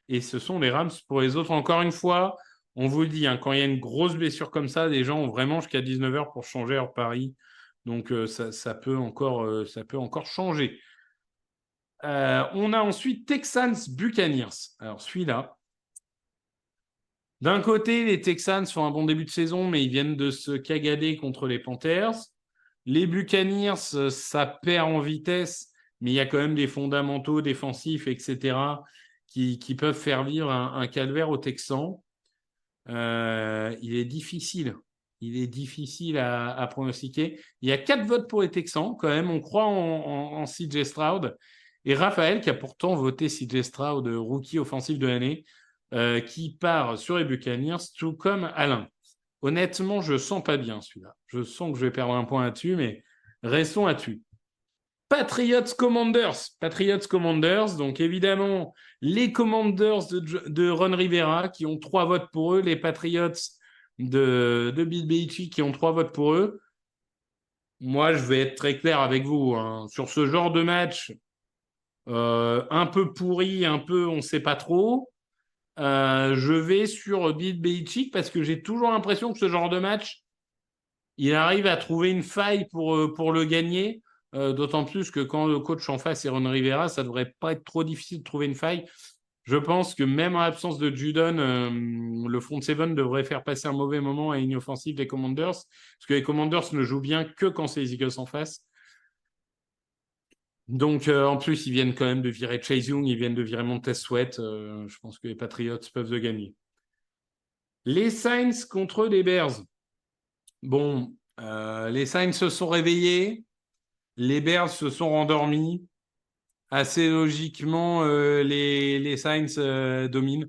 Et ce sont les Rams pour les autres. Encore une fois, on vous le dit, hein, quand il y a une grosse blessure comme ça, les gens ont vraiment jusqu'à 19h pour changer leur pari. Donc ça peut encore changer. On a ensuite Texans Buccaneers. Alors celui-là, d'un côté, les Texans font un bon début de saison, mais ils viennent de se cagader contre les Panthers. Les Buccaneers, ça perd en vitesse, mais il y a quand même des fondamentaux défensifs, etc., qui peuvent faire vivre un calvaire aux Texans. Il est difficile. Il est difficile à pronostiquer. Il y a 4 votes pour les Texans, quand même. On croit en CJ Stroud. Et Raphaël, qui a pourtant voté CJ Stroud, rookie offensif de l'année, qui part sur les Buccaneers, tout comme Alain. Honnêtement, je sens pas bien celui-là. Je sens que je vais perdre un point là-dessus, mais restons là-dessus. Patriots Commanders. Patriots Commanders, donc évidemment, les Commanders de Ron Rivera qui ont 3 votes pour eux, les Patriots de Bill Belichick qui ont 3 votes pour eux. Moi, je vais être très clair avec vous. Hein. Sur ce genre de match, un peu pourri, un peu on ne sait pas trop, je vais sur Bill Belichick parce que j'ai toujours l'impression que ce genre de match, il arrive à trouver une faille pour le gagner. D'autant plus que quand le coach en face est Ron Rivera, ça ne devrait pas être trop difficile de trouver une faille. Je pense que même en l'absence de Judon, le front seven devrait faire passer un mauvais moment à une offensive des Commanders, parce que les Commanders ne jouent bien que quand c'est les Eagles en face. Donc, en plus, ils viennent quand même de virer Chase Young, ils viennent de virer Montez Sweat. Je pense que les Patriots peuvent le gagner. Les Saints contre les Bears. Bon, les Saints se sont réveillés. Les Bears se sont rendormis. Assez logiquement, les Saints dominent.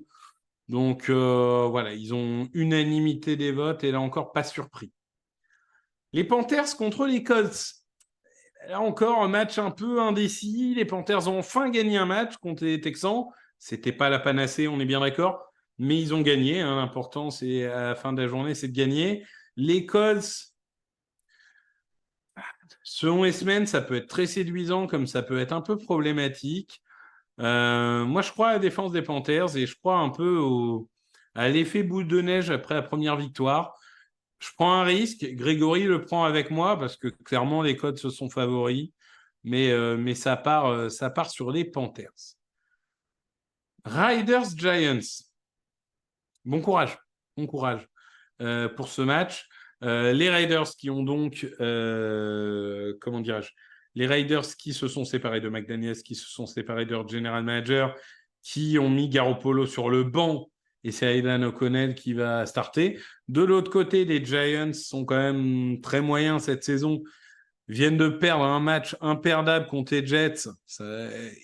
Donc voilà, ils ont unanimité des votes et là encore pas surpris. Les Panthers contre les Colts. Là encore un match un peu indécis. Les Panthers ont enfin gagné un match contre les Texans. C'était pas la panacée, on est bien d'accord, mais ils ont gagné. Hein. L'important, c'est à la fin de la journée, c'est de gagner. Les Colts, selon les semaines, ça peut être très séduisant comme ça peut être un peu problématique. Moi, je crois à la défense des Panthers et je crois un peu à l'effet boule de neige après la première victoire. Je prends un risque. Grégory le prend avec moi parce que clairement, les codes se sont favoris. mais ça part sur les Panthers. Riders Giants. Bon courage pour ce match. Les Raiders qui ont donc, comment dirais-je, les Raiders qui se sont séparés de McDaniels, qui se sont séparés de leur general manager, qui ont mis Garoppolo sur le banc, et c'est Aidan O'Connell qui va starter. De l'autre côté, les Giants sont quand même très moyens cette saison, viennent de perdre un match imperdable contre les Jets,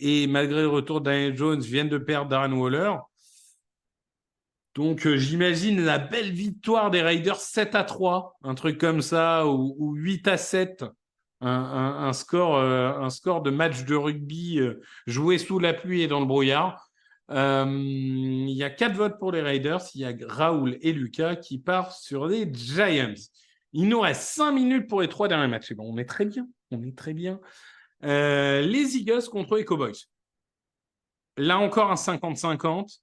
et malgré le retour de Daniel Jones, viennent de perdre Darren Waller. Donc, j'imagine la belle victoire des Raiders 7-3, un truc comme ça, ou 8-7, un score de match de rugby joué sous la pluie et dans le brouillard. Il y a 4 votes pour les Raiders, il y a Raoul et Lucas qui partent sur les Giants. Il nous reste 5 minutes pour les 3 derniers matchs. Et bon, on est très bien. Les Eagles contre les Cowboys. Là encore, un 50-50.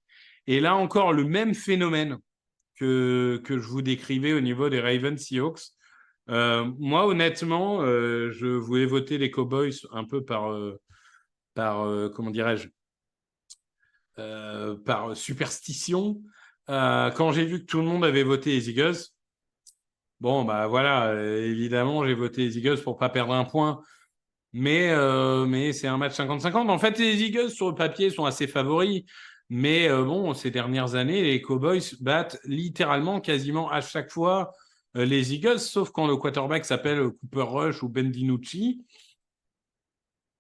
Et là encore, le même phénomène que je vous décrivais au niveau des Ravens Seahawks. Moi, honnêtement, je voulais voter les Cowboys un peu par comment dirais-je, par superstition. Quand j'ai vu que tout le monde avait voté les Eagles, bon, bah voilà, évidemment, j'ai voté les Eagles pour pas perdre un point. Mais c'est un match 50-50. En fait, les Eagles, sur le papier, sont assez favoris. Mais bon, ces dernières années, les Cowboys battent littéralement quasiment à chaque fois les Eagles, sauf quand le quarterback s'appelle Cooper Rush ou Ben DiNucci.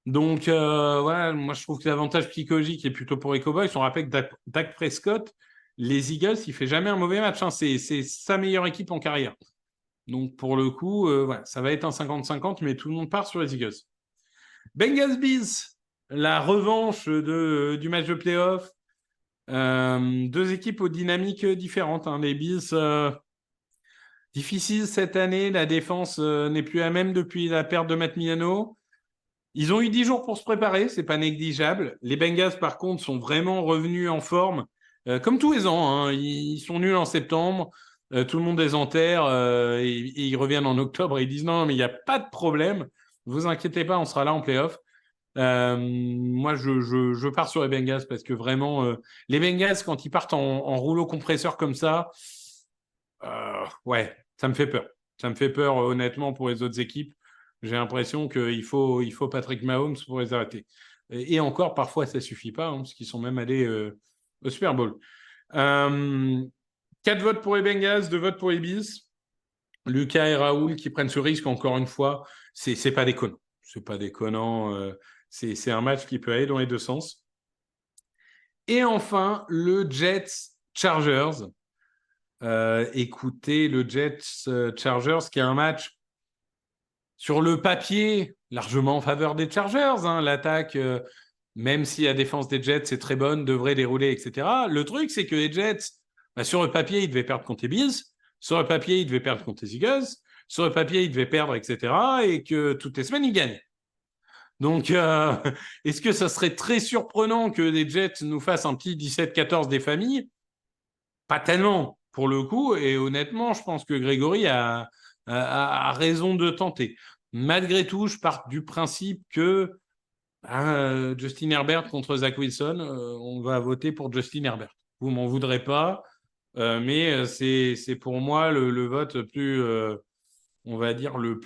Donc, voilà, moi, je trouve que l'avantage psychologique est plutôt pour les Cowboys. On rappelle que Dak Prescott, les Eagles, il fait jamais un mauvais match. Hein. C'est sa meilleure équipe en carrière. Donc, pour le coup, voilà, ça va être un 50-50, mais tout le monde part sur les Eagles. Bengals Bills, la revanche du match de playoff. 2 équipes aux dynamiques différentes. Hein. Les Bills, difficiles cette année. La défense n'est plus la même depuis la perte de Matt Milano. Ils ont eu 10 jours pour se préparer, c'est pas négligeable. Les Bengals, par contre, sont vraiment revenus en forme, comme tous les ans. Hein. Ils sont nuls en septembre, tout le monde les enterre, et ils reviennent en octobre et ils disent non, mais il n'y a pas de problème. Ne vous inquiétez pas, on sera là en playoff. Moi, je pars sur les Bengals parce que vraiment, les Bengals, quand ils partent en rouleau compresseur comme ça, ouais, ça me fait peur. Ça me fait peur, honnêtement, pour les autres équipes. J'ai l'impression qu'il faut Patrick Mahomes pour les arrêter. Et encore, parfois, ça ne suffit pas, hein, parce qu'ils sont même allés au Super Bowl. 4 votes pour les Bengals, 2 votes pour les Bills. Lucas et Raoul qui prennent ce risque, encore une fois, c'est pas déconnant. C'est pas déconnant. C'est un match qui peut aller dans les deux sens. Et enfin, le Jets-Chargers. Écoutez, le Jets-Chargers, qui est un match sur le papier largement en faveur des Chargers. Hein. L'attaque, même si la défense des Jets est très bonne, devrait dérouler, etc. Le truc, c'est que les Jets, sur le papier, ils devaient perdre contre les Bills. Sur le papier, ils devaient perdre contre les Eagles. Sur le papier, ils devaient perdre, etc. Et que toutes les semaines, ils gagnent. Donc, est-ce que ça serait très surprenant que les Jets nous fassent un petit 17-14 des familles? Pas tellement, pour le coup. Et honnêtement, je pense que Grégory a raison de tenter. Malgré tout, je pars du principe que Justin Herbert contre Zach Wilson, on va voter pour Justin Herbert. Vous m'en voudrez pas, mais c'est pour moi le vote plus, on va dire, le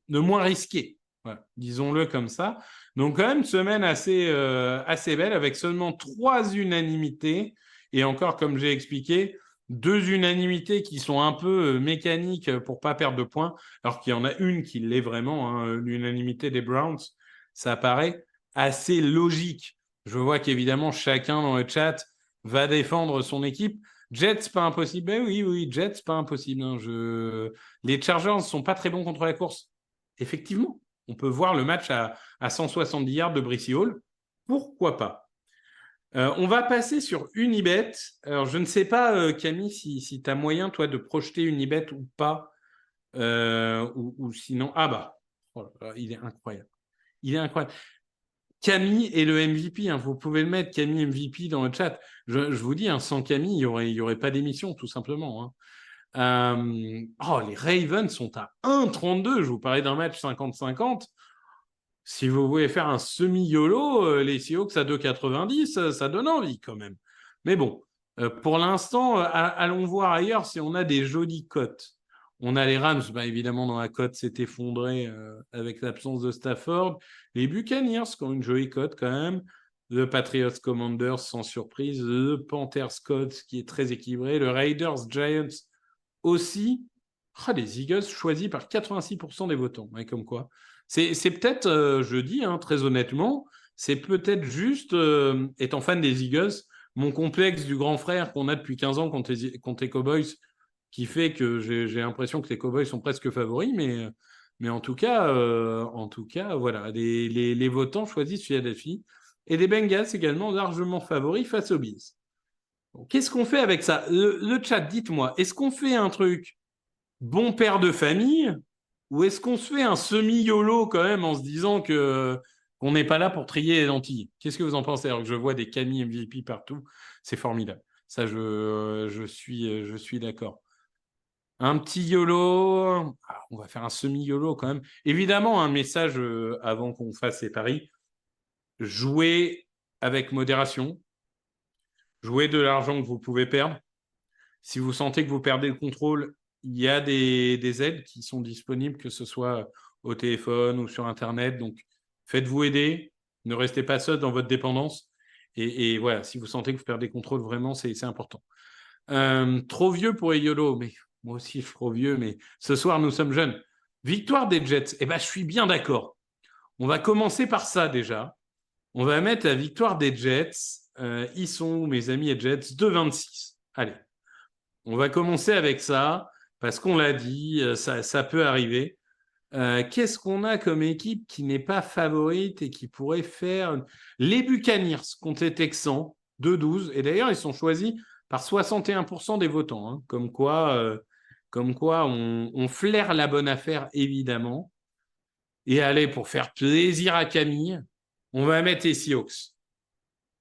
moins risqué. Voilà, disons-le comme ça. Donc, quand même, semaine assez belle avec seulement 3 unanimités. Et encore, comme j'ai expliqué, 2 unanimités qui sont un peu mécaniques pour ne pas perdre de points, alors qu'il y en a une qui l'est vraiment, hein, l'unanimité des Browns. Ça paraît assez logique. Je vois qu'évidemment, chacun dans le chat va défendre son équipe. Jets, pas impossible. Ben oui, Jets, pas impossible. Hein. Les Chargers ne sont pas très bons contre la course. Effectivement, on peut voir le match à 170 yards de Breece Hall. Pourquoi pas? On va passer sur Unibet. Alors, je ne sais pas, Camille, si tu as moyen, toi, de projeter Unibet ou pas. Ou sinon... Ah bah, oh là là, il est incroyable. Il est incroyable. Camille est le MVP. Hein. Vous pouvez le mettre, Camille MVP, dans le chat. Je vous dis, hein, sans Camille, il n'y aurait pas d'émission, tout simplement. Hein. Les Ravens sont à 1,32. Je vous parlais d'un match 50-50. Si vous voulez faire un semi-YOLO, les Seahawks à 2,90, ça donne envie quand même. Mais bon, pour l'instant, allons voir ailleurs si on a des jolies cotes. On a les Rams, évidemment, dans la cote s'est effondrée avec l'absence de Stafford. Les Buccaneers qui ont une jolie cote quand même. Le Patriots Commanders, sans surprise. Le Panthers Colts qui est très équilibré. Le Raiders Giants aussi. Les Eagles choisis par 86% des votants. Ouais, comme quoi. C'est peut-être, je dis très honnêtement, c'est peut-être juste, étant fan des Eagles, mon complexe du grand frère qu'on a depuis 15 ans contre les Cowboys, qui fait que j'ai l'impression que les Cowboys sont presque favoris, mais en tout cas, voilà, les votants choisissent Philadelphie. Et les Bengals également largement favoris face aux Bills. Qu'est-ce qu'on fait avec ça? Le chat, dites-moi, est-ce qu'on fait un truc bon père de famille ou est-ce qu'on se fait un semi-YOLO quand même en se disant qu'on n'est pas là pour trier les lentilles? Qu'est-ce que vous en pensez? Alors que je vois des Camille MVP partout, c'est formidable. Ça, je suis d'accord. Un petit YOLO, on va faire un semi-YOLO quand même. Évidemment, un message avant qu'on fasse les paris, jouez avec modération, jouez de l'argent que vous pouvez perdre. Si vous sentez que vous perdez le contrôle, il y a des aides qui sont disponibles, que ce soit au téléphone ou sur Internet. Donc, faites-vous aider. Ne restez pas seul dans votre dépendance. Et voilà, si vous sentez que vous perdez le contrôle, vraiment, c'est important. Trop vieux pour les YOLO, mais moi aussi, je suis trop vieux, mais ce soir, nous sommes jeunes. Victoire des Jets. Je suis bien d'accord. On va commencer par ça déjà. On va mettre la victoire des Jets. Ils sont où, mes amis et Jets? 2,26. Allez. On va commencer avec ça, parce qu'on l'a dit, ça peut arriver. Qu'est-ce qu'on a comme équipe qui n'est pas favorite et qui pourrait faire les Buccaneers contre les Texans, 2-12. Et d'ailleurs, ils sont choisis par 61% des votants. Comme quoi, on flaire la bonne affaire, évidemment. Et allez, pour faire plaisir à Camille, on va mettre les Seahawks.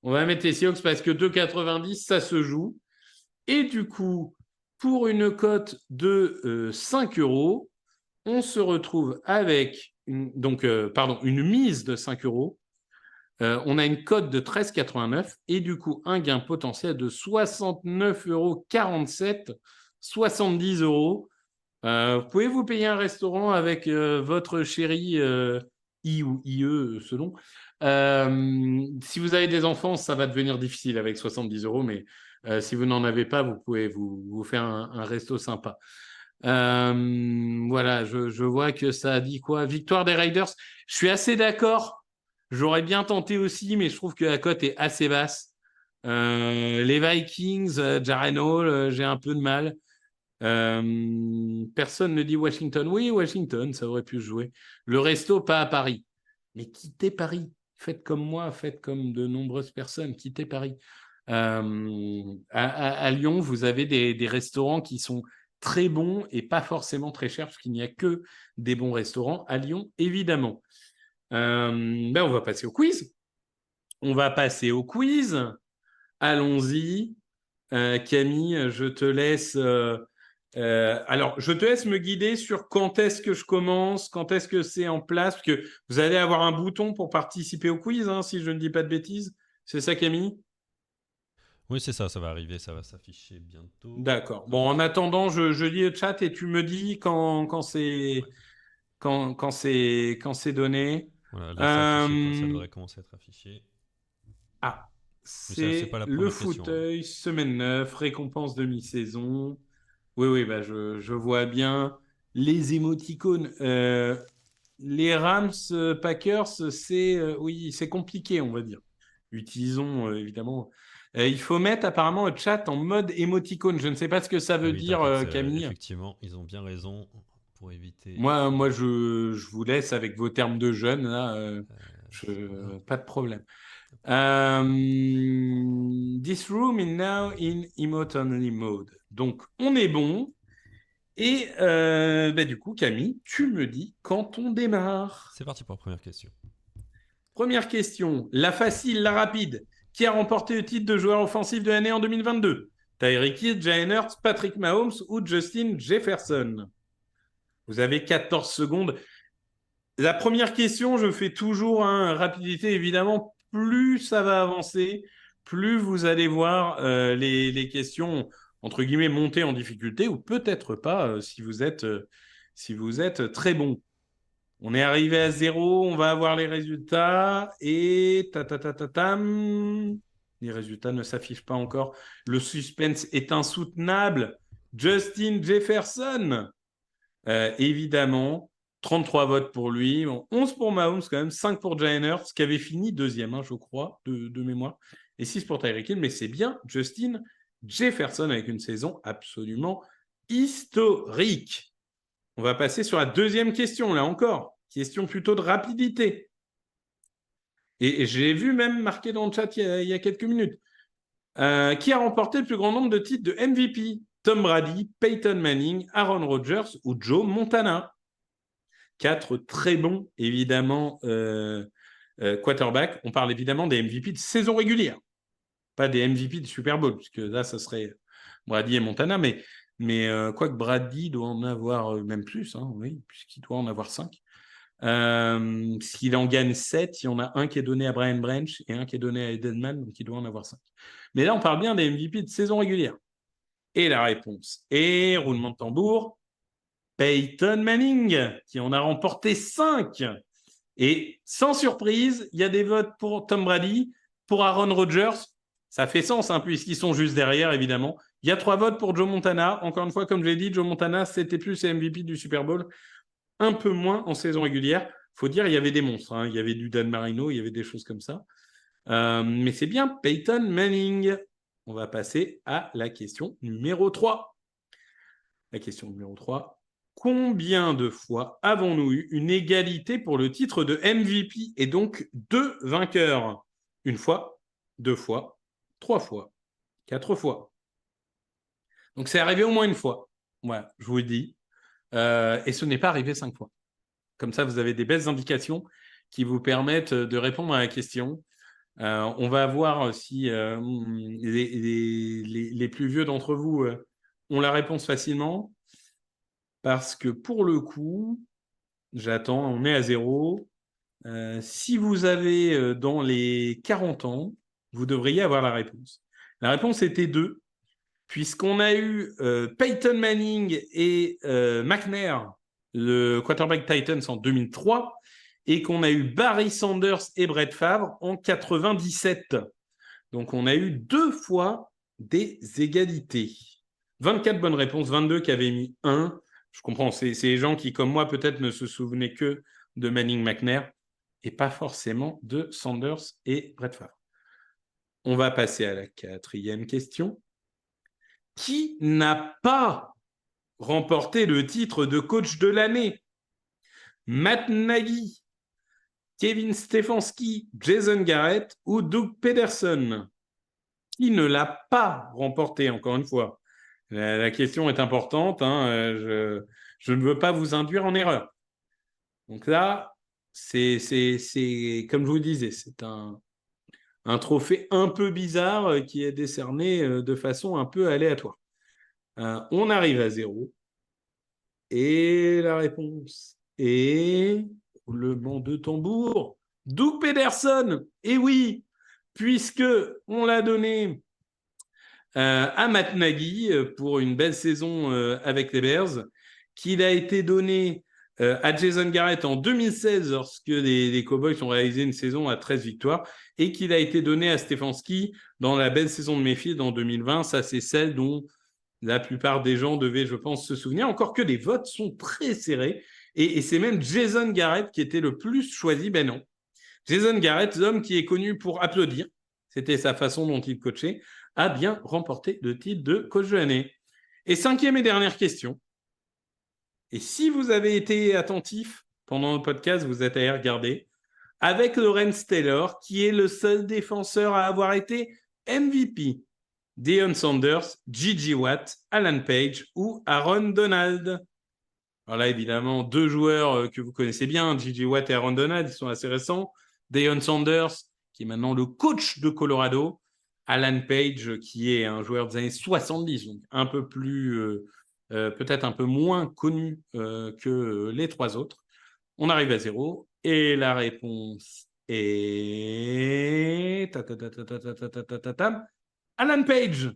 On va mettre les Seahawks parce que 2,90, ça se joue. Et du coup, pour une cote de 5 euros, on se retrouve avec une mise de 5 euros. On a une cote de 13,89 et du coup, un gain potentiel de 69,47 euros, 70 euros. Vous pouvez vous payer un restaurant avec votre chérie I ou IE, selon. Si vous avez des enfants, ça va devenir difficile avec 70 euros, mais si vous n'en avez pas, vous pouvez vous faire un resto sympa. Voilà, je vois que ça a dit quoi? Victoire des Raiders. Je suis assez d'accord. J'aurais bien tenté aussi, mais je trouve que la cote est assez basse. Les Vikings, Jaren Hall, j'ai un peu de mal. Personne ne dit Washington. Oui, Washington, ça aurait pu se jouer. Le resto, pas à Paris. Mais quittez Paris. Faites comme moi, faites comme de nombreuses personnes. Quittez Paris. À Lyon, vous avez des restaurants qui sont très bons et pas forcément très chers, parce qu'il n'y a que des bons restaurants à Lyon, évidemment. On va passer au quiz. Allons-y. Camille, je te laisse... alors, je te laisse me guider sur quand est-ce que je commence, quand est-ce que c'est en place, parce que vous allez avoir un bouton pour participer au quiz, si je ne dis pas de bêtises. C'est ça, Camille? Oui, c'est ça, ça va arriver, ça va s'afficher bientôt. D'accord. Bon, en attendant, je lis le chat et tu me dis quand c'est donné. Voilà, là c'est affiché, ça Euh, devrait commencer à être affiché. Ah, Mais c'est c'est pas la le première question. fauteuil, semaine 9, récompense demi-saison. Oui, je vois bien les émoticônes. Les Rams Packers, oui, c'est compliqué, on va dire. Utilisons évidemment. Il faut mettre apparemment le chat en mode émoticône. Je ne sais pas ce que ça Ah veut oui, dire, t'inquiète, Camille. effectivement, ils ont bien raison pour éviter. Moi, je vous laisse avec vos termes de jeunes, là. Voilà. Pas de problème. This room is now in emote only mode. Donc, on est bon. Et du coup, Camille, tu me dis quand on démarre. C'est parti pour la première question. Première question, la facile, la rapide. Qui a remporté le titre de joueur offensif de l'année en 2022? Tyreek Hill, Jalen Hurts, Patrick Mahomes ou Justin Jefferson? Vous avez 14 secondes. La première question, je fais toujours rapidité. Évidemment, plus ça va avancer, plus vous allez voir les questions, entre guillemets, monter en difficulté, ou peut-être pas si vous êtes très bon. On est arrivé à 0, on va avoir les résultats, et tam. Les résultats ne s'affichent pas encore. Le suspense est insoutenable. Justin Jefferson, évidemment, 33 votes pour lui, 11 pour Mahomes quand même, 5 pour Jalen Hurts, qui avait fini deuxième, je crois, de mémoire, et 6 pour Tyreek Hill, mais c'est bien Justin Jefferson avec une saison absolument historique. On va passer sur la deuxième question, là encore. Question plutôt de rapidité. Et j'ai vu même marqué dans le chat il y a quelques minutes. Qui a remporté le plus grand nombre de titres de MVP? Tom Brady, Peyton Manning, Aaron Rodgers ou Joe Montana? 4 très bons, évidemment, quarterbacks. On parle évidemment des MVP de saison régulière, pas des MVP de Super Bowl, puisque là, ça serait Brady et Montana, mais quoique Brady doit en avoir même plus, oui, puisqu'il doit en avoir 5. S'il en gagne 7, il y en a un qui est donné à Brian Branch et un qui est donné à Edelman, donc il doit en avoir 5. Mais là, on parle bien des MVP de saison régulière. Et la réponse est, roulement de tambour, Peyton Manning, qui en a remporté 5. Et sans surprise, il y a des votes pour Tom Brady, pour Aaron Rodgers. Ça fait sens, puisqu'ils sont juste derrière, évidemment. Il y a 3 votes pour Joe Montana. Encore une fois, comme je l'ai dit, Joe Montana, c'était plus MVP du Super Bowl, un peu moins en saison régulière. Il faut dire, il y avait des monstres. Il y avait du Dan Marino, il y avait des choses comme ça. Mais c'est bien Peyton Manning. On va passer à la question numéro 3. La question numéro 3. Combien de fois avons-nous eu une égalité pour le titre de MVP et donc 2 vainqueurs? 1 fois, 2 fois, 3 fois, 4 fois. Donc c'est arrivé au moins 1 fois. Voilà, je vous le dis. Et ce n'est pas arrivé 5 fois. Comme ça, vous avez des belles indications qui vous permettent de répondre à la question. On va voir si les plus vieux d'entre vous ont la réponse facilement. Parce que pour le coup, j'attends, on est à 0. Si vous avez dans les 40 ans, vous devriez avoir la réponse. La réponse était 2, puisqu'on a eu Peyton Manning et McNair, le quarterback Titans, en 2003, et qu'on a eu Barry Sanders et Brett Favre en 97. Donc on a eu 2 fois des égalités. 24 bonnes réponses, 22 qui avaient mis 1. Je comprends, c'est les gens qui, comme moi, peut-être ne se souvenaient que de Manning McNair et pas forcément de Sanders et Brett Favre. On va passer à la 4e question. Qui n'a pas remporté le titre de coach de l'année? Matt Nagy, Kevin Stefanski, Jason Garrett ou Doug Pederson? Qui ne l'a pas remporté, encore une fois? La question est importante. Je ne veux pas vous induire en erreur. Donc là, c'est comme je vous disais, c'est un trophée un peu bizarre qui est décerné de façon un peu aléatoire. On arrive à 0. Et la réponse est roulement de tambour. Doug Pederson. Et oui, puisque on l'a donné à Matt Nagy pour une belle saison avec les Bears, qu'il a été donné à Jason Garrett en 2016 lorsque les Cowboys ont réalisé une saison à 13 victoires et qu'il a été donné à Stefanski dans la belle saison de Mayfield en 2020. Ça, c'est celle dont la plupart des gens devaient, je pense, se souvenir. Encore que les votes sont très serrés et c'est même Jason Garrett qui était le plus choisi. Ben non. Jason Garrett, l'homme qui est connu pour applaudir, c'était sa façon dont il coachait, a bien remporté le titre de coach de l'année. Et 5e et dernière question. Et si vous avez été attentif pendant le podcast, vous êtes allé regarder, avec Lawrence Taylor, qui est le seul défenseur à avoir été MVP. Deion Sanders, J.J. Watt, Alan Page ou Aaron Donald. Alors là, évidemment, 2 joueurs que vous connaissez bien, J.J. Watt et Aaron Donald, ils sont assez récents. Deion Sanders, qui est maintenant le coach de Colorado. Alan Page, qui est un joueur des années 70, donc un peu plus, peut-être un peu moins connu que les 3 autres. On arrive à 0. Et la réponse est... Alan Page.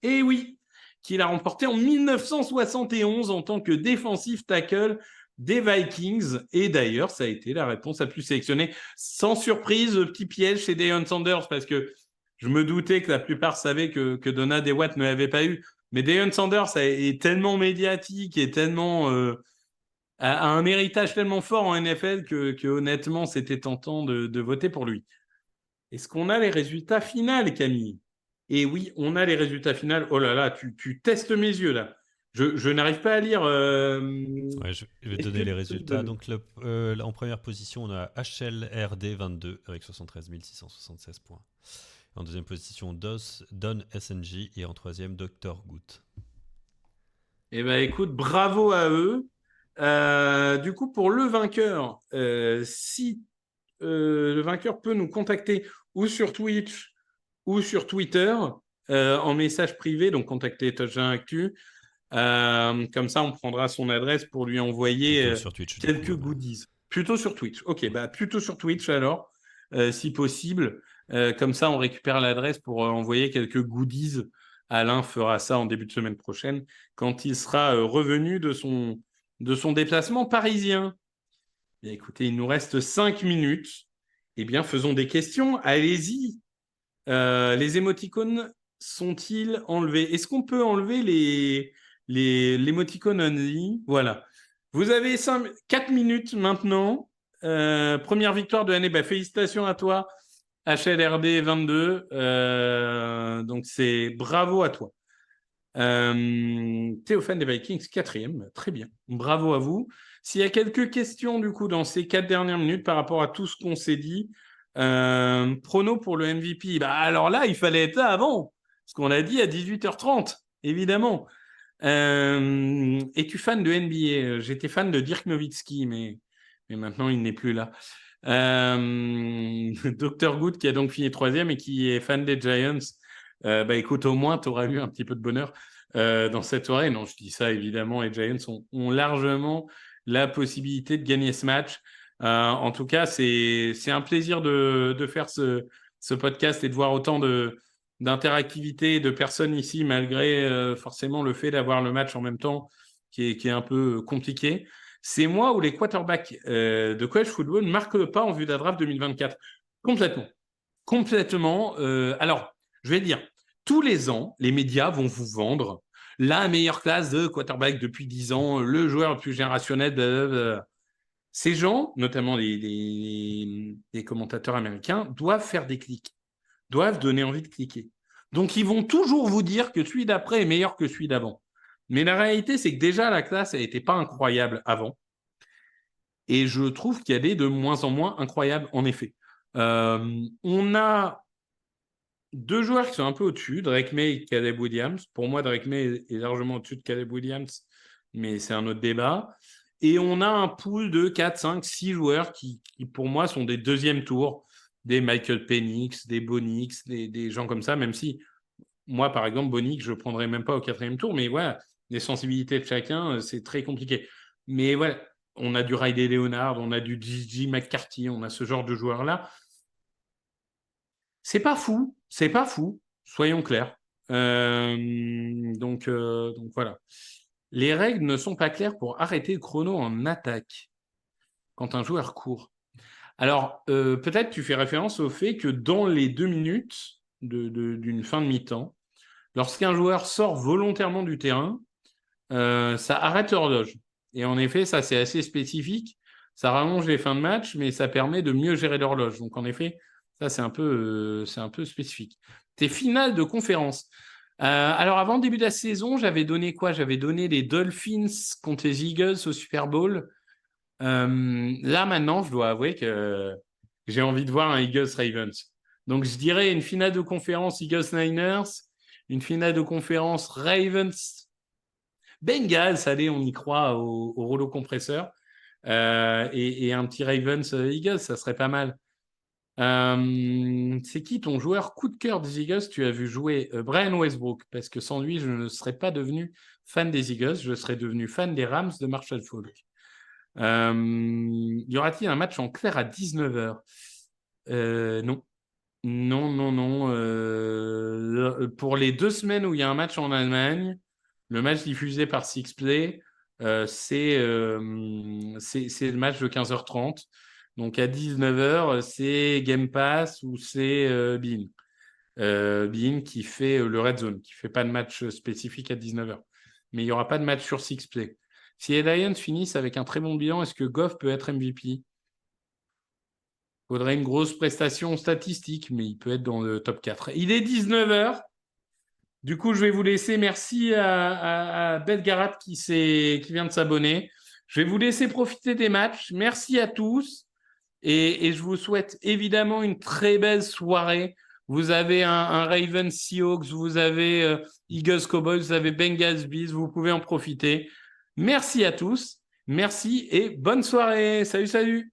Et oui, qu'il a remporté en 1971 en tant que défensif tackle des Vikings. Et d'ailleurs, ça a été la réponse la plus sélectionnée. Sans surprise, petit piège chez Deion Sanders, parce que je me doutais que la plupart savaient que Donald Heyward ne l'avait pas eu. Mais Deion Sanders est tellement médiatique et tellement... a un héritage tellement fort en NFL que honnêtement, c'était tentant de voter pour lui. Est-ce qu'on a les résultats finaux, Camille? Et oui, on a les résultats finaux. Oh là là, tu testes mes yeux là. Je n'arrive pas à lire. Ouais, je vais donner les résultats. Donc, en première position, on a HLRD 22 avec 73 676 points. En deuxième position, Don SNJ et en troisième, Dr. Good. Eh bien, écoute, bravo à eux. Du coup, pour le vainqueur, si le vainqueur peut nous contacter ou sur Twitch ou sur Twitter en message privé, donc contacter Touchdown Actu. Comme ça, on prendra son adresse pour lui envoyer sur Twitch, quelques goodies. Plutôt sur Twitch. Ok, bah plutôt sur Twitch alors, si possible. Comme ça, on récupère l'adresse pour envoyer quelques goodies. Alain fera ça en début de semaine prochaine, quand il sera revenu de son déplacement parisien. Bien, écoutez, il nous reste 5 minutes. Eh bien, faisons des questions. Allez-y. Les émoticônes sont-ils enlevés? Est-ce qu'on peut enlever l'émoticône only? Voilà. Vous avez 4 minutes maintenant. Première victoire de l'année. Bah, félicitations à toi, HLRD 22. Donc, c'est bravo à toi. Théophane des Vikings, 4e. Très bien. Bravo à vous. S'il y a quelques questions, du coup, dans ces 4 dernières minutes par rapport à tout ce qu'on s'est dit, prono pour le MVP. Bah, alors là, il fallait être là avant, parce qu'on l'a dit à 18h30, évidemment. Es-tu fan de NBA? J'étais fan de Dirk Nowitzki, mais maintenant, il n'est plus là. Dr. Good, qui a donc fini 3e et qui est fan des Giants. Bah écoute, au moins, tu auras eu un petit peu de bonheur dans cette soirée. Non, je dis ça, évidemment, les Giants ont largement la possibilité de gagner ce match. En tout cas, c'est un plaisir de faire ce podcast et de voir autant d'interactivité de personnes ici, malgré forcément le fait d'avoir le match en même temps, qui est un peu compliqué. C'est moi où les quarterbacks de college football ne marquent pas en vue de la draft 2024. Complètement. Complètement. Alors, je vais dire, tous les ans, les médias vont vous vendre la meilleure classe de quarterback depuis 10 ans, le joueur le plus générationnel. Blablabla. Ces gens, notamment les commentateurs américains, doivent faire des clics, doivent donner envie de cliquer. Donc, ils vont toujours vous dire que celui d'après est meilleur que celui d'avant. Mais la réalité, c'est que déjà, la classe n'était pas incroyable avant. Et je trouve qu'il y a des de moins en moins incroyables, en effet. On a 2 joueurs qui sont un peu au-dessus, Drake May et Caleb Williams. Pour moi, Drake May est largement au-dessus de Caleb Williams, mais c'est un autre débat. Et on a un pool de 4, 5, 6 joueurs qui pour moi, sont des deuxième tours, des Michael Penix, des Bonix, des gens comme ça, même si moi, par exemple, Bonix, je ne le prendrais même pas au 4e tour, mais voilà, les sensibilités de chacun, c'est très compliqué. Mais voilà, on a du Riley Leonard, on a du J.J. McCarthy, on a ce genre de joueurs-là. C'est pas fou, soyons clairs. Donc voilà. Les règles ne sont pas claires pour arrêter le chrono en attaque quand un joueur court. Alors, peut-être tu fais référence au fait que dans les 2 minutes d'une fin de mi-temps, lorsqu'un joueur sort volontairement du terrain, ça arrête l'horloge. Et en effet, ça, c'est assez spécifique. Ça rallonge les fins de match, mais ça permet de mieux gérer l'horloge. Donc, en effet, ça, c'est un peu spécifique. Tes finales de conférence. Alors, avant le début de la saison, j'avais donné quoi? J'avais donné les Dolphins contre les Eagles au Super Bowl. Là, maintenant, je dois avouer que j'ai envie de voir un Eagles-Ravens. Donc, je dirais une finale de conférence Eagles-Niners, une finale de conférence Ravens Bengals, allez, on y croit au rouleau compresseur. Et un petit Ravens Eagles, ça serait pas mal. C'est qui ton joueur coup de cœur des Eagles? Tu as vu jouer Brian Westbrook, parce que sans lui, je ne serais pas devenu fan des Eagles, je serais devenu fan des Rams de Marshall Faulk. Y aura-t-il un match en clair à 19h? Non. Non, non, non. Pour les 2 semaines où il y a un match en Allemagne, le match diffusé par Sixplay, c'est le match de 15h30. Donc à 19h, c'est Game Pass ou c'est Bein. Bein qui fait le Red Zone, qui ne fait pas de match spécifique à 19h. Mais il n'y aura pas de match sur Sixplay. Si les Lions finissent avec un très bon bilan, est-ce que Goff peut être MVP? Faudrait une grosse prestation statistique, mais il peut être dans le top 4. Il est 19h. Du coup, je vais vous laisser. Merci à Beth Garat qui vient de s'abonner. Je vais vous laisser profiter des matchs. Merci à tous. Et je vous souhaite évidemment une très belle soirée. Vous avez un Ravens Seahawks, vous avez Eagles Cowboys, vous avez Bengals Bees. Vous pouvez en profiter. Merci à tous. Merci et bonne soirée. Salut, salut.